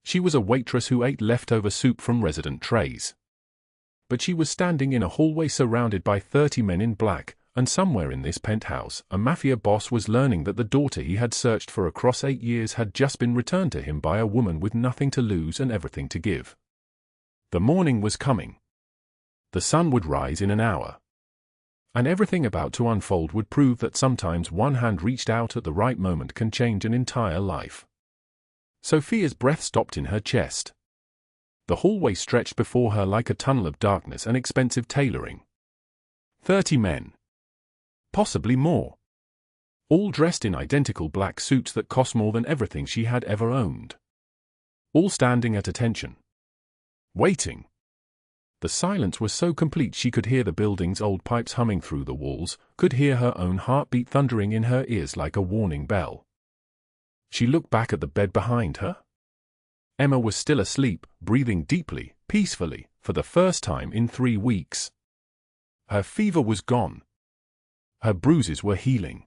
She was a waitress who ate leftover soup from resident trays. But she was standing in a hallway surrounded by 30 men in black, and somewhere in this penthouse, a Mafia boss was learning that the daughter he had searched for across 8 years had just been returned to him by a woman with nothing to lose and everything to give. The morning was coming. The sun would rise in an hour. And everything about to unfold would prove that sometimes one hand reached out at the right moment can change an entire life. Sophia's breath stopped in her chest. The hallway stretched before her like a tunnel of darkness and expensive tailoring. 30 men. Possibly more. All dressed in identical black suits that cost more than everything she had ever owned. All standing at attention. Waiting. The silence was so complete she could hear the building's old pipes humming through the walls, could hear her own heartbeat thundering in her ears like a warning bell. She looked back at the bed behind her. Emma was still asleep, breathing deeply, peacefully, for the first time in 3 weeks. Her fever was gone. Her bruises were healing.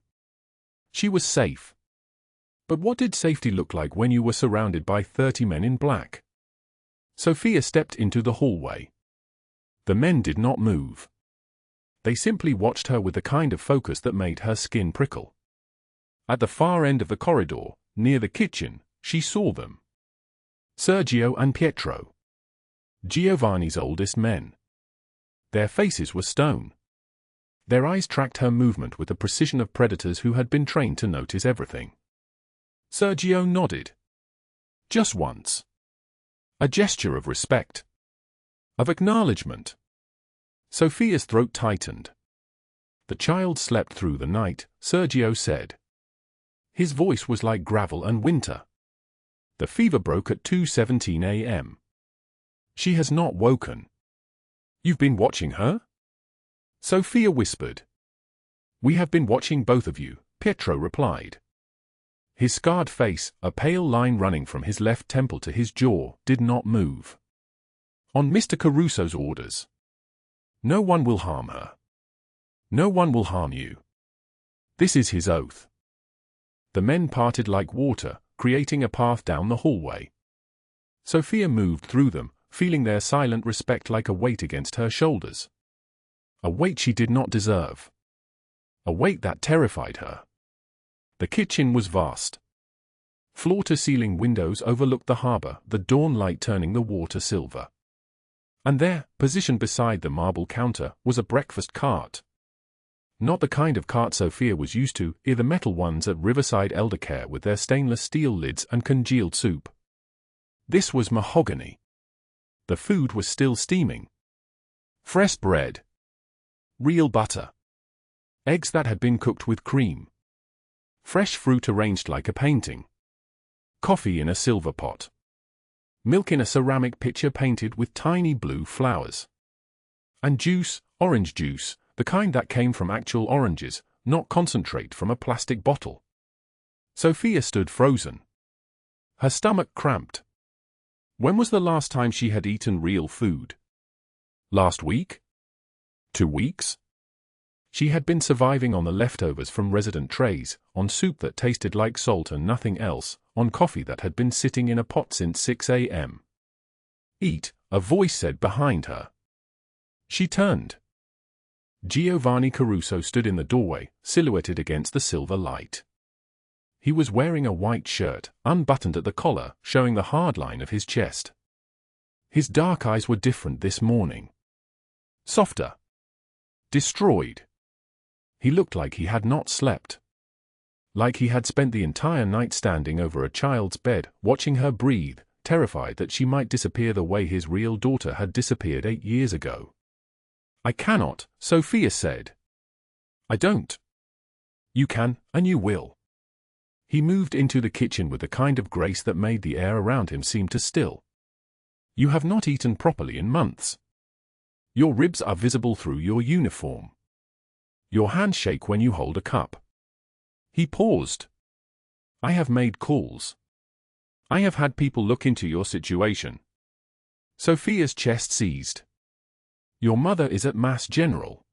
She was safe. But what did safety look like when you were surrounded by 30 men in black? Sophia stepped into the hallway. The men did not move. They simply watched her with the kind of focus that made her skin prickle. At the far end of the corridor, near the kitchen, she saw them. Sergio and Pietro. Giovanni's oldest men. Their faces were stone. Their eyes tracked her movement with the precision of predators who had been trained to notice everything. Sergio nodded. Just once. A gesture of respect. Of acknowledgement. Sophia's throat tightened. The child slept through the night, Sergio said. His voice was like gravel and winter. The fever broke at 2:17 a.m. She has not woken. You've been watching her? Sophia whispered. We have been watching both of you, Pietro replied. His scarred face, a pale line running from his left temple to his jaw, did not move. On Mr. Caruso's orders. No one will harm her. No one will harm you. This is his oath. The men parted like water, creating a path down the hallway. Sophia moved through them, feeling their silent respect like a weight against her shoulders. A weight she did not deserve. A weight that terrified her. The kitchen was vast. Floor-to-ceiling windows overlooked the harbor, the dawn light turning the water silver. And there, positioned beside the marble counter, was a breakfast cart. Not the kind of cart Sophia was used to, the metal ones at Riverside Eldercare with their stainless steel lids and congealed soup. This was mahogany. The food was still steaming. Fresh bread. Real butter. Eggs that had been cooked with cream. Fresh fruit arranged like a painting. Coffee in a silver pot. Milk in a ceramic pitcher painted with tiny blue flowers. And juice, orange juice, the kind that came from actual oranges, not concentrate from a plastic bottle. Sophia stood frozen. Her stomach cramped. When was the last time she had eaten real food? Last week? 2 weeks? She had been surviving on the leftovers from resident trays, on soup that tasted like salt and nothing else, on coffee that had been sitting in a pot since 6 a.m. "Eat," a voice said behind her. She turned. Giovanni Caruso stood in the doorway, silhouetted against the silver light. He was wearing a white shirt, unbuttoned at the collar, showing the hard line of his chest. His dark eyes were different this morning. Softer. Destroyed. He looked like he had not slept. Like he had spent the entire night standing over a child's bed, watching her breathe, terrified that she might disappear the way his real daughter had disappeared 8 years ago. "I cannot," Sophia said. "I don't." "You can, and you will." He moved into the kitchen with the kind of grace that made the air around him seem to still. "You have not eaten properly in months. Your ribs are visible through your uniform. Your hands shake when you hold a cup." He paused. "I have made calls. I have had people look into your situation." Sophia's chest seized. "Your mother is at Mass General."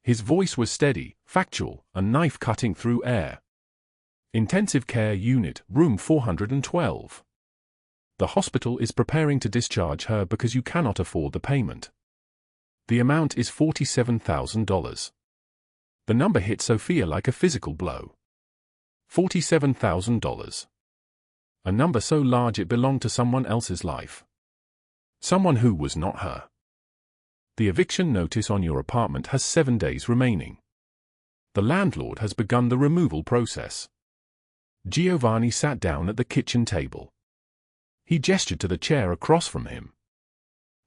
His voice was steady, factual, a knife cutting through air. "Intensive care unit, room 412. The hospital is preparing to discharge her because you cannot afford the payment. The amount is $47,000. The number hit Sophia like a physical blow. $47,000. A number so large it belonged to someone else's life. Someone who was not her. "The eviction notice on your apartment has 7 days remaining. The landlord has begun the removal process." Giovanni sat down at the kitchen table. He gestured to the chair across from him.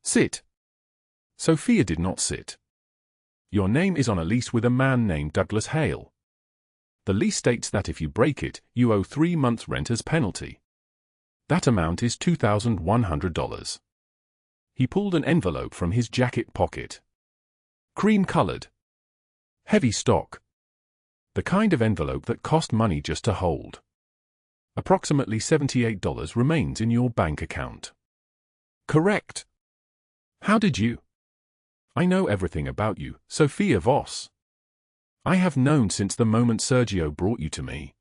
"Sit." Sophia did not sit. "Your name is on a lease with a man named Douglas Hale. The lease states that if you break it, you owe 3 months' rent as penalty. That amount is $2,100. He pulled an envelope from his jacket pocket. Cream-colored. Heavy stock. The kind of envelope that cost money just to hold. Approximately $78 remains in your bank account. Correct. How did you? I know everything about you, Sophia Voss. I have known since the moment Sergio brought you to me.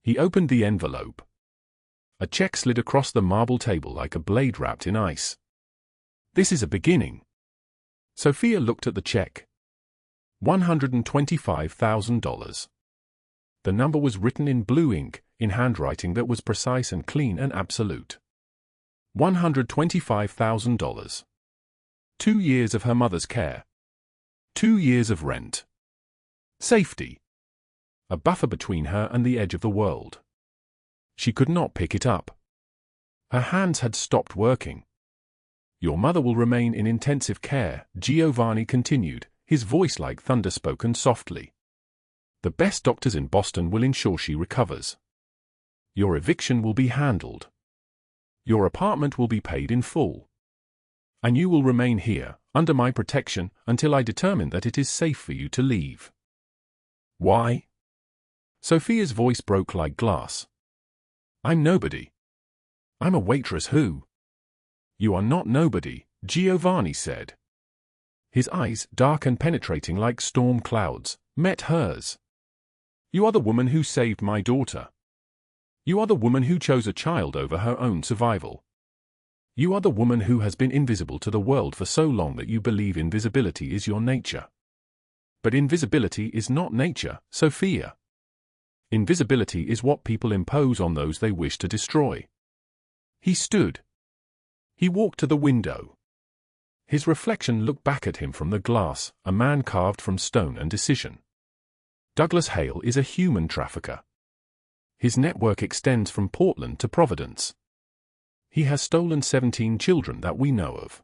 He opened the envelope. A check slid across the marble table like a blade wrapped in ice. This is a beginning. Sophia looked at the check. $125,000. The number was written in blue ink, in handwriting that was precise and clean and absolute. $125,000. 2 years of her mother's care. 2 years of rent. Safety. A buffer between her and the edge of the world. She could not pick it up. Her hands had stopped working. Your mother will remain in intensive care, Giovanni continued, his voice like thunder spoken softly. The best doctors in Boston will ensure she recovers. Your eviction will be handled. Your apartment will be paid in full. And you will remain here, under my protection, until I determine that it is safe for you to leave. Why? Sophia's voice broke like glass. I'm nobody. I'm a waitress who? You are not nobody, Giovanni said. His eyes, dark and penetrating like storm clouds, met hers. You are the woman who saved my daughter. You are the woman who chose a child over her own survival. You are the woman who has been invisible to the world for so long that you believe invisibility is your nature. But invisibility is not nature, Sophia. Invisibility is what people impose on those they wish to destroy. He stood. He walked to the window. His reflection looked back at him from the glass, a man carved from stone and decision. Douglas Hale is a human trafficker. His network extends from Portland to Providence. He has stolen 17 children that we know of.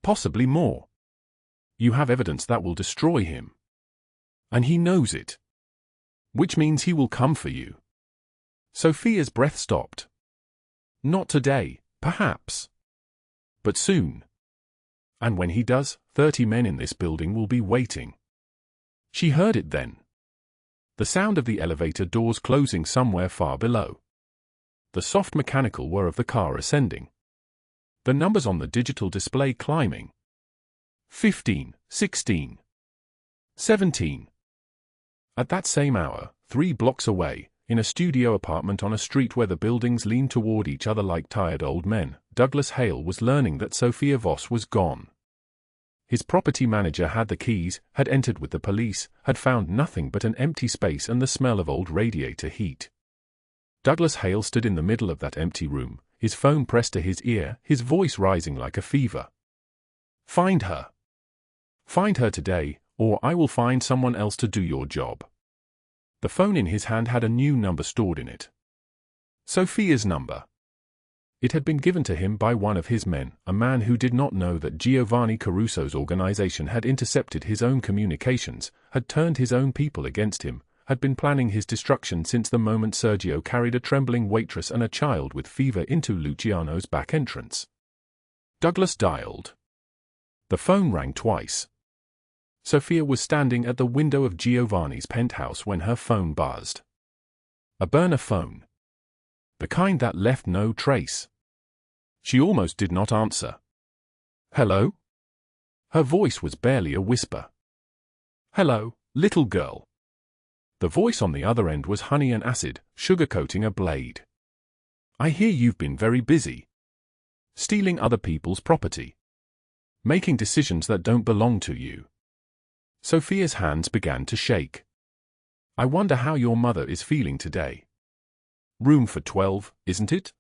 Possibly more. You have evidence that will destroy him. And he knows it. Which means he will come for you. Sophia's breath stopped. Not today, perhaps. But soon. And when he does, 30 men in this building will be waiting. She heard it then. The sound of the elevator doors closing somewhere far below. The soft mechanical whir of the car ascending. The numbers on the digital display climbing. 15, 16, 17. At that same hour, 3 blocks away, in a studio apartment on a street where the buildings leaned toward each other like tired old men, Douglas Hale was learning that Sophia Voss was gone. His property manager had the keys, had entered with the police, had found nothing but an empty space and the smell of old radiator heat. Douglas Hale stood in the middle of that empty room, his phone pressed to his ear, his voice rising like a fever. Find her. Find her today, or I will find someone else to do your job. The phone in his hand had a new number stored in it. Sophia's number. It had been given to him by one of his men, a man who did not know that Giovanni Caruso's organization had intercepted his own communications, had turned his own people against him, had been planning his destruction since the moment Sergio carried a trembling waitress and a child with fever into Luciano's back entrance. Douglas dialed. The phone rang twice. Sophia was standing at the window of Giovanni's penthouse when her phone buzzed. A burner phone. The kind that left no trace. She almost did not answer. Hello? Her voice was barely a whisper. Hello, little girl. The voice on the other end was honey and acid, sugarcoating a blade. I hear you've been very busy. Stealing other people's property. Making decisions that don't belong to you. Sophia's hands began to shake. I wonder how your mother is feeling today. Room for 12, isn't it?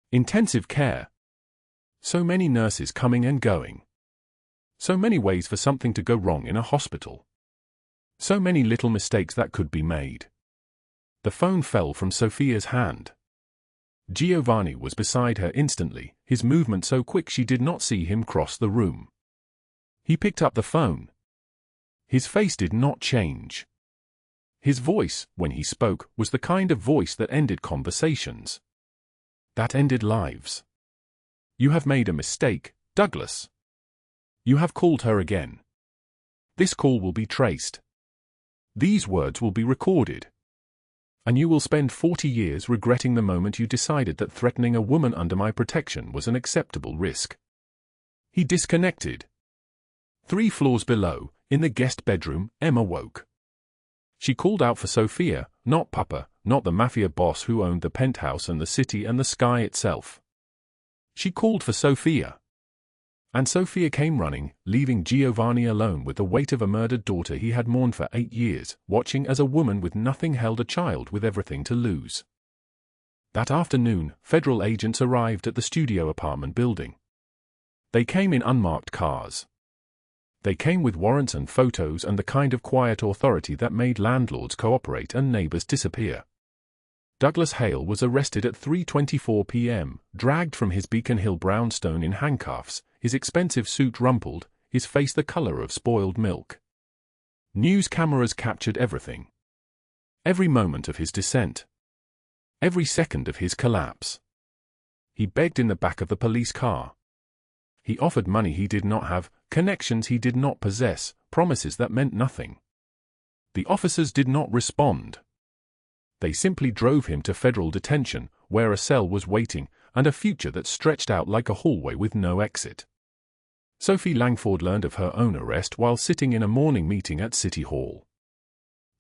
Intensive care. So many nurses coming and going. So many ways for something to go wrong in a hospital. So many little mistakes that could be made. The phone fell from Sophia's hand. Giovanni was beside her instantly, his movement so quick she did not see him cross the room. He picked up the phone. His face did not change. His voice, when he spoke, was the kind of voice that ended conversations. That ended lives. You have made a mistake, Douglas. You have called her again. This call will be traced. These words will be recorded. And you will spend 40 years regretting the moment you decided that threatening a woman under my protection was an acceptable risk. He disconnected. 3 floors below, in the guest bedroom, Emma woke. She called out for Sofia, not Papa, not the Mafia boss who owned the penthouse and the city and the sky itself. She called for Sofia. And Sofia came running, leaving Giovanni alone with the weight of a murdered daughter he had mourned for 8 years, watching as a woman with nothing held a child with everything to lose. That afternoon, federal agents arrived at the studio apartment building. They came in unmarked cars. They came with warrants and photos and the kind of quiet authority that made landlords cooperate and neighbors disappear. Douglas Hale was arrested at 3:24 p.m., dragged from his Beacon Hill brownstone in handcuffs, his expensive suit rumpled, his face the color of spoiled milk. News cameras captured everything. Every moment of his descent. Every second of his collapse. He begged in the back of the police car. He offered money he did not have, connections he did not possess, promises that meant nothing. The officers did not respond. They simply drove him to federal detention, where a cell was waiting, and a future that stretched out like a hallway with no exit. Sophie Langford learned of her own arrest while sitting in a morning meeting at City Hall.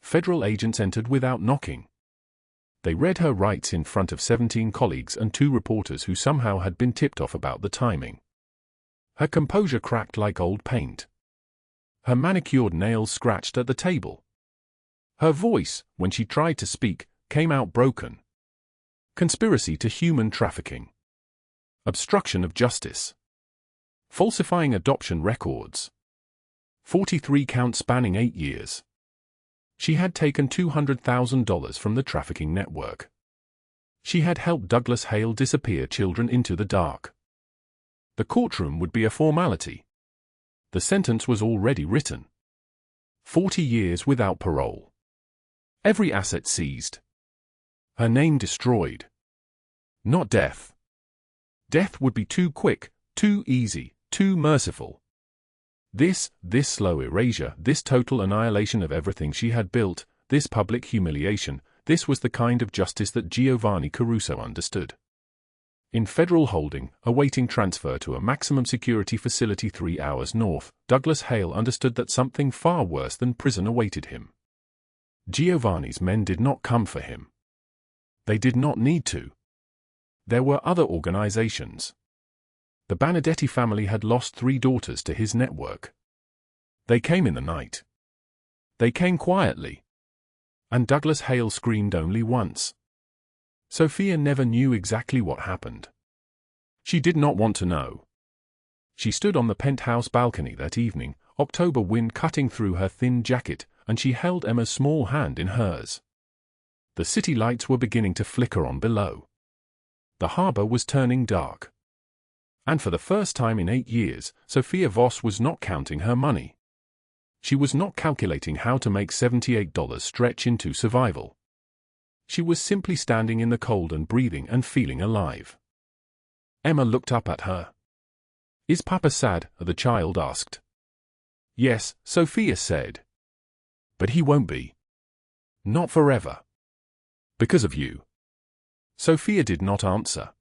Federal agents entered without knocking. They read her rights in front of 17 colleagues and 2 reporters who somehow had been tipped off about the timing. Her composure cracked like old paint. Her manicured nails scratched at the table. Her voice, when she tried to speak, came out broken. Conspiracy to human trafficking. Obstruction of justice. Falsifying adoption records. 43 counts spanning 8 years. She had taken $200,000 from the trafficking network. She had helped Douglas Hale disappear children into the dark. The courtroom would be a formality. The sentence was already written. 40 years without parole. Every asset seized. Her name destroyed. Not death. Death would be too quick, too easy, too merciful. This slow erasure, this total annihilation of everything she had built, this public humiliation, this was the kind of justice that Giovanni Caruso understood. In federal holding, awaiting transfer to a maximum security facility 3 hours north, Douglas Hale understood that something far worse than prison awaited him. Giovanni's men did not come for him. They did not need to. There were other organizations. The Benedetti family had lost 3 daughters to his network. They came in the night. They came quietly. And Douglas Hale screamed only once. Sofia never knew exactly what happened. She did not want to know. She stood on the penthouse balcony that evening, October wind cutting through her thin jacket, and she held Emma's small hand in hers. The city lights were beginning to flicker on below. The harbor was turning dark. And for the first time in 8 years, Sofia Voss was not counting her money. She was not calculating how to make $78 stretch into survival. She was simply standing in the cold and breathing and feeling alive. Emma looked up at her. "Is Papa sad?" the child asked. "Yes," Sofia said. "But he won't be. Not forever. Because of you." Sofia did not answer.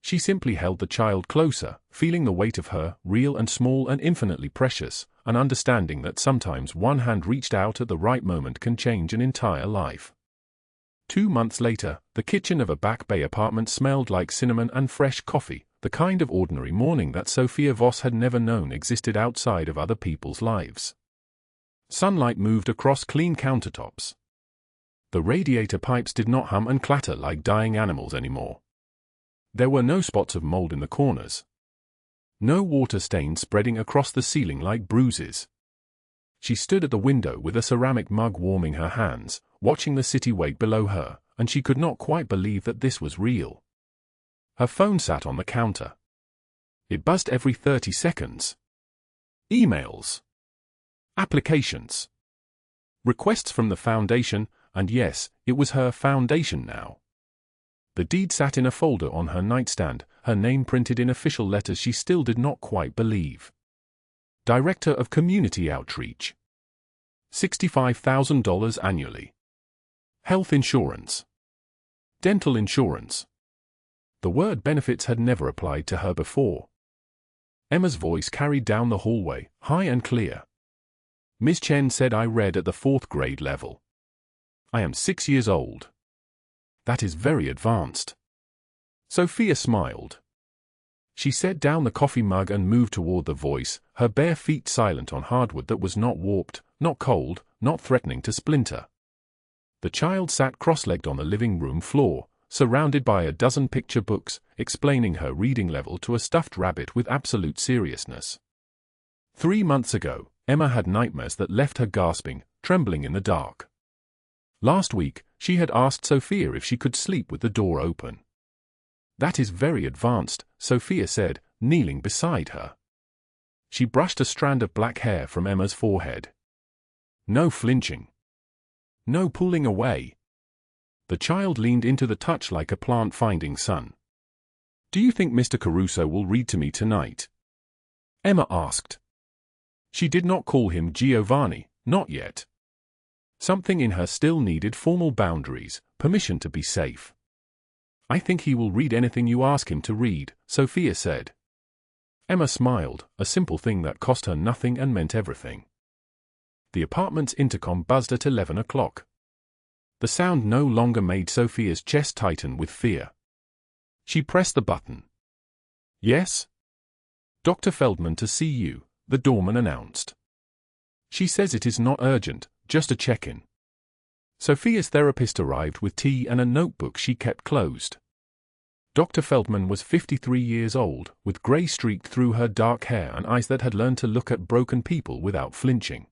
She simply held the child closer, feeling the weight of her, real and small and infinitely precious, and understanding that sometimes one hand reached out at the right moment can change an entire life. 2 months later, the kitchen of a Back Bay apartment smelled like cinnamon and fresh coffee, the kind of ordinary morning that Sofia Voss had never known existed outside of other people's lives. Sunlight moved across clean countertops. The radiator pipes did not hum and clatter like dying animals anymore. There were no spots of mold in the corners. No water stains spreading across the ceiling like bruises. She stood at the window with a ceramic mug warming her hands, watching the city wait below her, and she could not quite believe that this was real. Her phone sat on the counter. It buzzed every 30 seconds. Emails. Applications. Requests from the foundation, and yes, it was her foundation now. The deed sat in a folder on her nightstand, her name printed in official letters she still did not quite believe. Director of Community Outreach. $65,000 annually. Health insurance. Dental insurance. The word benefits had never applied to her before. Emma's voice carried down the hallway, high and clear. "Ms. Chen said I read at the 4th grade level. I am 6 years old. That is very advanced." Sofia smiled. She set down the coffee mug and moved toward the voice, her bare feet silent on hardwood that was not warped, not cold, not threatening to splinter. The child sat cross-legged on the living room floor, surrounded by a dozen picture books, explaining her reading level to a stuffed rabbit with absolute seriousness. 3 months ago, Emma had nightmares that left her gasping, trembling in the dark. Last week, she had asked Sofia if she could sleep with the door open. "That is very advanced," Sofia said, kneeling beside her. She brushed a strand of black hair from Emma's forehead. No flinching. No pulling away. The child leaned into the touch like a plant finding sun. "Do you think Mr. Caruso will read to me tonight?" Emma asked. She did not call him Giovanni, not yet. Something in her still needed formal boundaries, permission to be safe. "I think he will read anything you ask him to read," Sofia said. Emma smiled, a simple thing that cost her nothing and meant everything. The apartment's intercom buzzed at 11 o'clock. The sound no longer made Sofia's chest tighten with fear. She pressed the button. "Yes?" "Dr. Feldman to see you," the doorman announced. "She says it is not urgent, just a check-in." Sofia's therapist arrived with tea and a notebook she kept closed. Dr. Feldman was 53 years old, with gray streaked through her dark hair and eyes that had learned to look at broken people without flinching.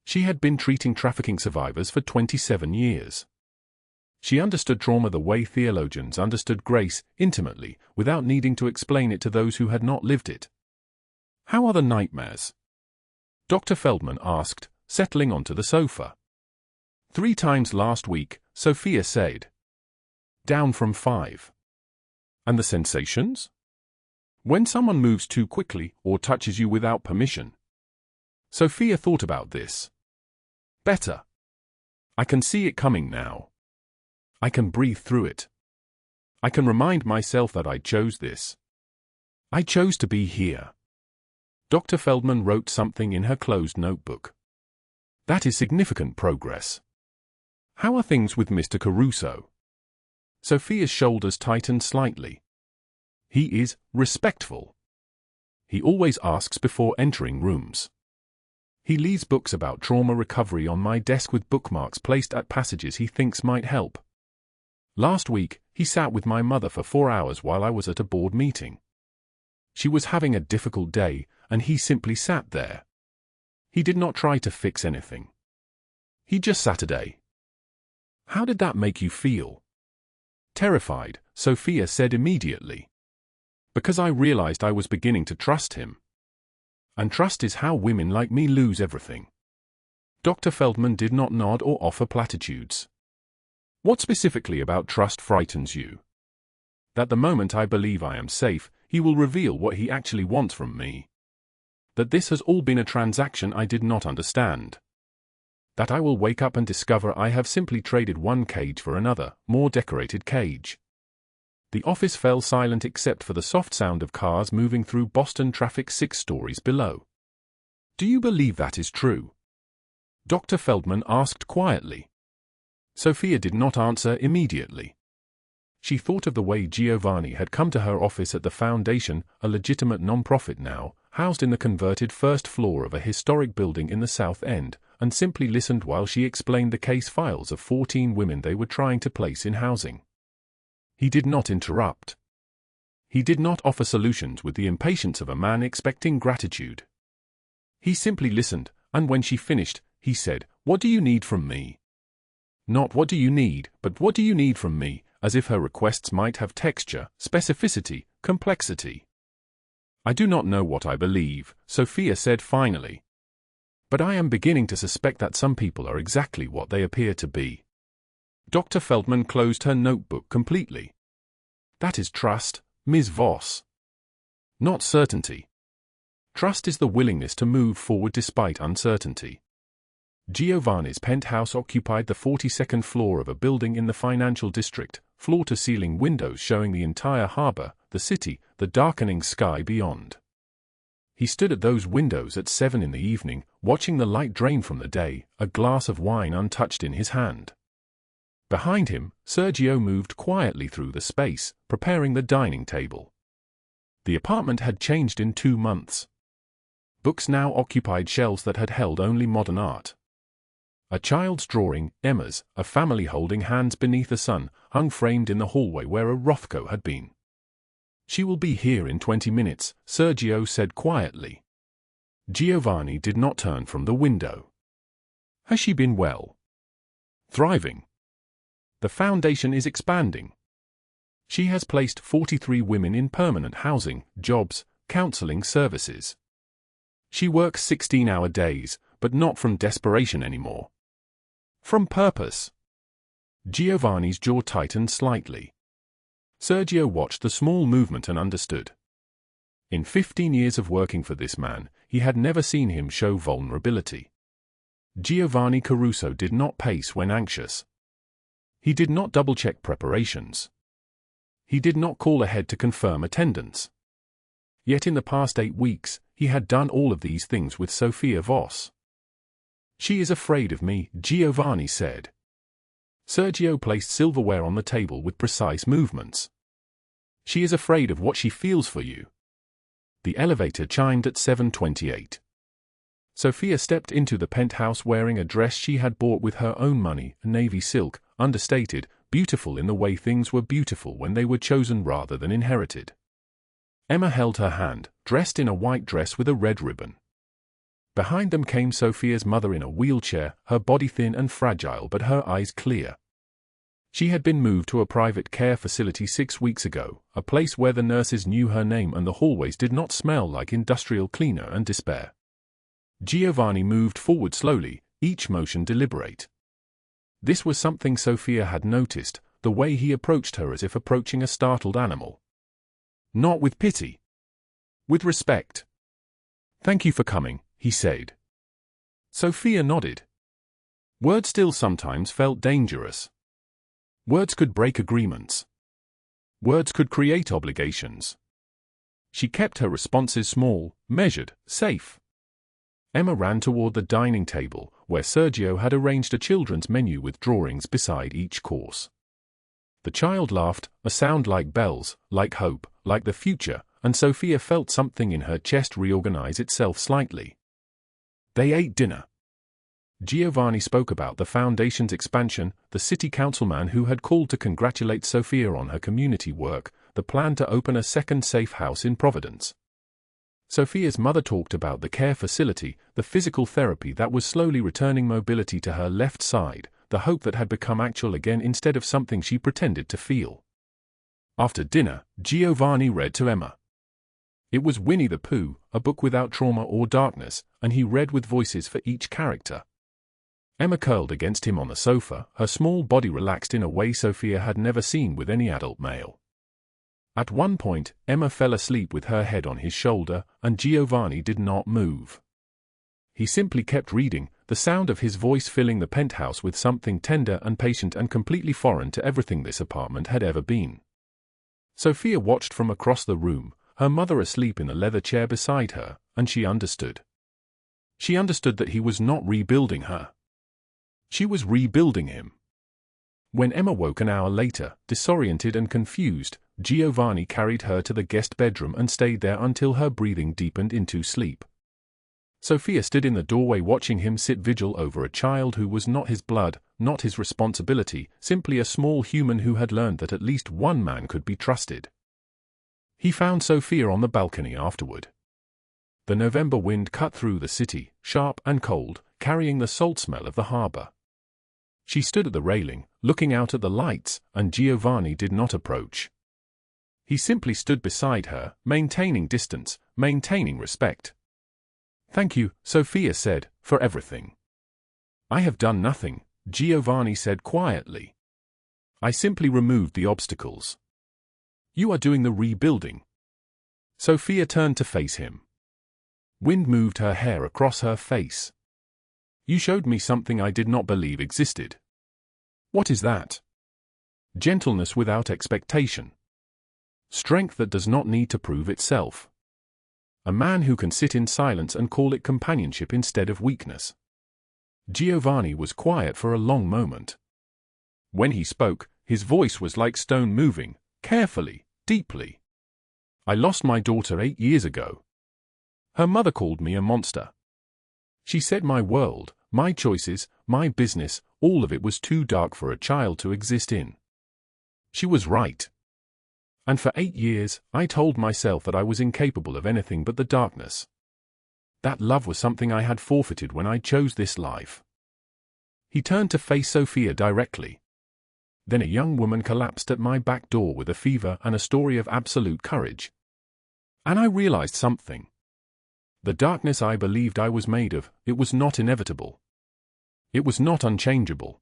She had been treating trafficking survivors for 27 years. She understood trauma the way theologians understood grace, intimately, without needing to explain it to those who had not lived it. "How are the nightmares?" Dr. Feldman asked, settling onto the sofa. 3 times last week," Sofia said. "Down from 5. "And the sensations?" "When someone moves too quickly or touches you without permission." Sofia thought about this. "Better. I can see it coming now. I can breathe through it. I can remind myself that I chose this. I chose to be here. Dr. Feldman wrote something in her closed notebook. That is significant progress. How are things with Mr. Caruso? Sophia's shoulders tightened slightly. He is respectful. He always asks before entering rooms. He leaves books about trauma recovery on my desk with bookmarks placed at passages he thinks might help. Last week, he sat with my mother for 4 hours while I was at a board meeting. She was having a difficult day, and he simply sat there. He did not try to fix anything. He just sat a day. How did that make you feel? Terrified, Sophia said immediately. Because I realized I was beginning to trust him. And trust is how women like me lose everything. Dr. Feldman did not nod or offer platitudes. What specifically about trust frightens you? That the moment I believe I am safe, he will reveal what he actually wants from me. That this has all been a transaction I did not understand. That I will wake up and discover I have simply traded one cage for another, more decorated cage. The office fell silent except for the soft sound of cars moving through Boston traffic 6 stories below. Do you believe that is true? Dr. Feldman asked quietly. Sophia did not answer immediately. She thought of the way Giovanni had come to her office at the Foundation, a legitimate non-profit now, housed in the converted first floor of a historic building in the South End, and simply listened while she explained the case files of 14 women they were trying to place in housing. He did not interrupt. He did not offer solutions with the impatience of a man expecting gratitude. He simply listened, and when she finished, he said, "What do you need from me?" Not what do you need, but what do you need from me, as if her requests might have texture, specificity, complexity. I do not know what I believe, Sophia said finally. But I am beginning to suspect that some people are exactly what they appear to be. Dr. Feldman closed her notebook completely. That is trust, Ms. Voss. Not certainty. Trust is the willingness to move forward despite uncertainty. Giovanni's penthouse occupied the 42nd floor of a building in the financial district, floor-to-ceiling windows showing the entire harbor, the city, the darkening sky beyond. He stood at those windows at 7 in the evening, watching the light drain from the day, a glass of wine untouched in his hand. Behind him, Sergio moved quietly through the space, preparing the dining table. The apartment had changed in 2 months. Books now occupied shelves that had held only modern art. A child's drawing, Emma's, a family holding hands beneath a sun, hung framed in the hallway where a Rothko had been. She will be here in 20 minutes, Sergio said quietly. Giovanni did not turn from the window. Has she been well? Thriving. The foundation is expanding. She has placed 43 women in permanent housing, jobs, counseling services. She works 16-hour days, but not from desperation anymore. From purpose. Giovanni's jaw tightened slightly. Sergio watched the small movement and understood. In 15 years of working for this man, he had never seen him show vulnerability. Giovanni Caruso did not pace when anxious. He did not double-check preparations. He did not call ahead to confirm attendance. Yet in the past 8 weeks, he had done all of these things with Sophia Voss. She is afraid of me, Giovanni said. Sergio placed silverware on the table with precise movements. She is afraid of what she feels for you. The elevator chimed at 7:28. Sophia stepped into the penthouse wearing a dress she had bought with her own money, navy silk, understated, beautiful in the way things were beautiful when they were chosen rather than inherited. Emma held her hand, dressed in a white dress with a red ribbon. Behind them came Sophia's mother in a wheelchair, her body thin and fragile but her eyes clear. She had been moved to a private care facility 6 weeks ago, a place where the nurses knew her name and the hallways did not smell like industrial cleaner and despair. Giovanni moved forward slowly, each motion deliberate. This was something Sophia had noticed, the way he approached her as if approaching a startled animal. Not with pity. With respect. "Thank you for coming," he said. Sophia nodded. Words still sometimes felt dangerous. Words could break agreements. Words could create obligations. She kept her responses small, measured, safe. Emma ran toward the dining table, where Sergio had arranged a children's menu with drawings beside each course. The child laughed, a sound like bells, like hope, like the future, and Sofia felt something in her chest reorganize itself slightly. They ate dinner. Giovanni spoke about the foundation's expansion, the city councilman who had called to congratulate Sofia on her community work, the plan to open a second safe house in Providence. Sofia's mother talked about the care facility, the physical therapy that was slowly returning mobility to her left side, the hope that had become actual again instead of something she pretended to feel. After dinner, Giovanni read to Emma. It was Winnie the Pooh, a book without trauma or darkness, and he read with voices for each character. Emma curled against him on the sofa, her small body relaxed in a way Sofia had never seen with any adult male. At one point, Emma fell asleep with her head on his shoulder, and Giovanni did not move. He simply kept reading, the sound of his voice filling the penthouse with something tender and patient and completely foreign to everything this apartment had ever been. Sofia watched from across the room, her mother asleep in the leather chair beside her, and she understood. She understood that he was not rebuilding her. She was rebuilding him. When Emma woke an hour later, disoriented and confused, Giovanni carried her to the guest bedroom and stayed there until her breathing deepened into sleep. Sofia stood in the doorway watching him sit vigil over a child who was not his blood, not his responsibility, simply a small human who had learned that at least one man could be trusted. He found Sofia on the balcony afterward. The November wind cut through the city, sharp and cold, carrying the salt smell of the harbor. She stood at the railing, looking out at the lights, and Giovanni did not approach. He simply stood beside her, maintaining distance, maintaining respect. "Thank you," Sofia said, "for everything." "I have done nothing," Giovanni said quietly. "I simply removed the obstacles." "You are doing the rebuilding." Sofia turned to face him. Wind moved her hair across her face. "You showed me something I did not believe existed." "What is that?" "Gentleness without expectation. Strength that does not need to prove itself. A man who can sit in silence and call it companionship instead of weakness." Giovanni was quiet for a long moment. When he spoke, his voice was like stone moving, carefully, deeply. "I lost my daughter 8 years ago. Her mother called me a monster. She said my world, my choices, my business, all of it was too dark for a child to exist in. She was right. And for 8 years, I told myself that I was incapable of anything but the darkness. That love was something I had forfeited when I chose this life." He turned to face Sofia directly. "Then a young woman collapsed at my back door with a fever and a story of absolute courage. And I realized something. The darkness I believed I was made of, it was not inevitable. It was not unchangeable.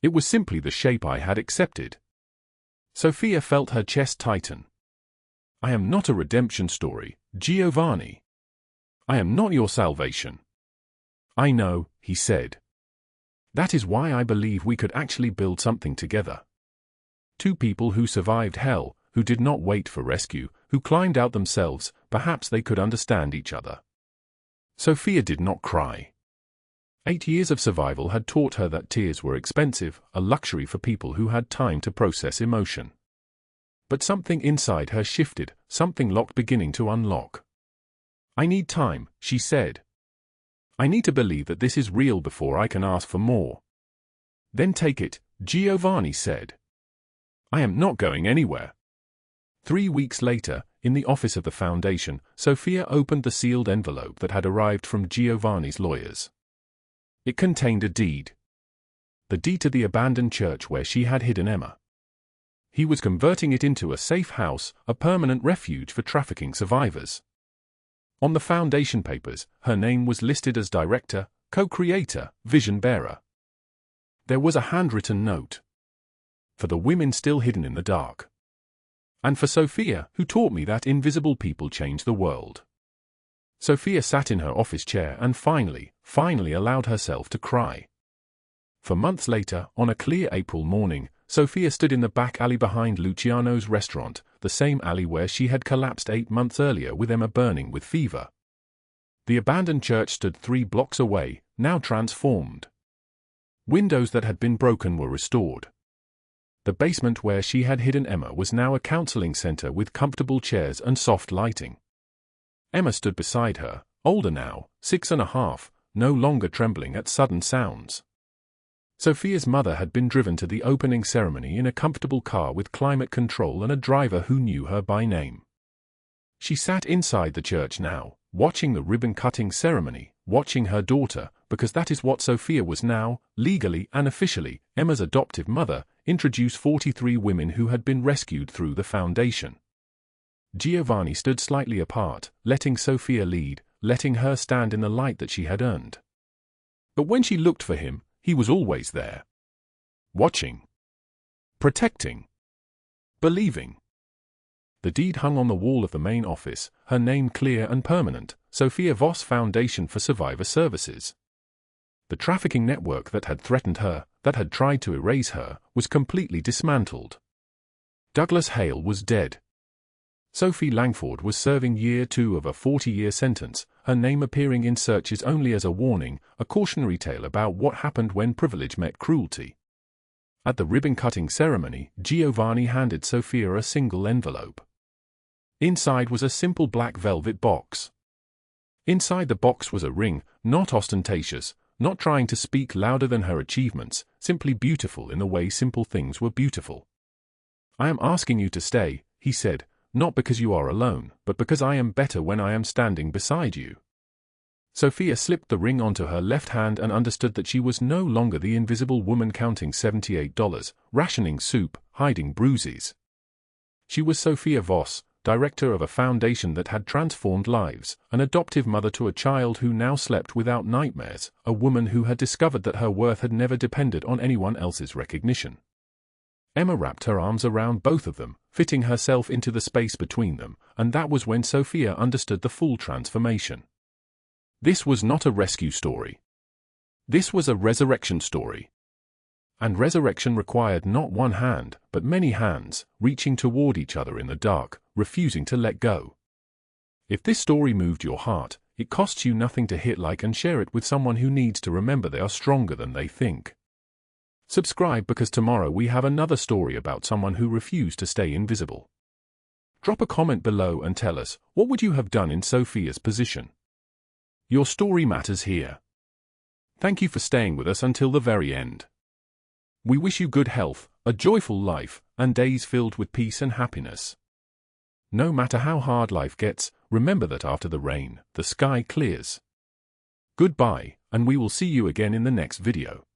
It was simply the shape I had accepted." Sofia felt her chest tighten. "I am not a redemption story, Giovanni. I am not your salvation." "I know," he said. "That is why I believe we could actually build something together. Two people who survived hell, who did not wait for rescue, who climbed out themselves, perhaps they could understand each other." Sofia did not cry. 8 years of survival had taught her that tears were expensive, a luxury for people who had time to process emotion. But something inside her shifted, something locked beginning to unlock. "I need time," she said. "I need to believe that this is real before I can ask for more." "Then take it," Giovanni said. "I am not going anywhere." 3 weeks later, in the office of the foundation, Sofia opened the sealed envelope that had arrived from Giovanni's lawyers. It contained a deed. The deed to the abandoned church where she had hidden Emma. He was converting it into a safe house, a permanent refuge for trafficking survivors. On the foundation papers, her name was listed as director, co-creator, vision bearer. There was a handwritten note. "For the women still hidden in the dark. And for Sofia, who taught me that invisible people change the world." Sofia sat in her office chair and finally allowed herself to cry. For months later, on a clear April morning, Sofia stood in the back alley behind Luciano's restaurant, the same alley where she had collapsed 8 months earlier with Emma burning with fever. The abandoned church stood 3 blocks away, now transformed. Windows that had been broken were restored. The basement where she had hidden Emma was now a counseling center with comfortable chairs and soft lighting. Emma stood beside her, older now, 6.5, no longer trembling at sudden sounds. Sofia's mother had been driven to the opening ceremony in a comfortable car with climate control and a driver who knew her by name. She sat inside the church now, watching the ribbon-cutting ceremony, watching her daughter, because that is what Sofia was now, legally and officially, Emma's adoptive mother, introduce 43 women who had been rescued through the foundation. Giovanni stood slightly apart, letting Sofia lead, letting her stand in the light that she had earned. But when she looked for him, he was always there. Watching. Protecting. Believing. The deed hung on the wall of the main office, her name clear and permanent, Sofia Voss Foundation for Survivor Services. The trafficking network that had threatened her, that had tried to erase her, was completely dismantled. Douglas Hale was dead. Sophie Langford was serving year 2 of a 40-year sentence, her name appearing in searches only as a warning, a cautionary tale about what happened when privilege met cruelty. At the ribbon-cutting ceremony, Giovanni handed Sofia a single envelope. Inside was a simple black velvet box. Inside the box was a ring, not ostentatious, not trying to speak louder than her achievements, simply beautiful in the way simple things were beautiful. "I am asking you to stay," he said, "not because you are alone, but because I am better when I am standing beside you." Sofia slipped the ring onto her left hand and understood that she was no longer the invisible woman counting $78, rationing soup, hiding bruises. She was Sofia Voss, director of a foundation that had transformed lives, an adoptive mother to a child who now slept without nightmares, a woman who had discovered that her worth had never depended on anyone else's recognition. Emma wrapped her arms around both of them, fitting herself into the space between them, and that was when Sofia understood the full transformation. This was not a rescue story. This was a resurrection story. And resurrection required not one hand, but many hands, reaching toward each other in the dark, refusing to let go. If this story moved your heart, it costs you nothing to hit like and share it with someone who needs to remember they are stronger than they think. Subscribe because tomorrow we have another story about someone who refused to stay invisible. Drop a comment below and tell us, what would you have done in Sofia's position? Your story matters here. Thank you for staying with us until the very end. We wish you good health, a joyful life, and days filled with peace and happiness. No matter how hard life gets, remember that after the rain, the sky clears. Goodbye, and we will see you again in the next video.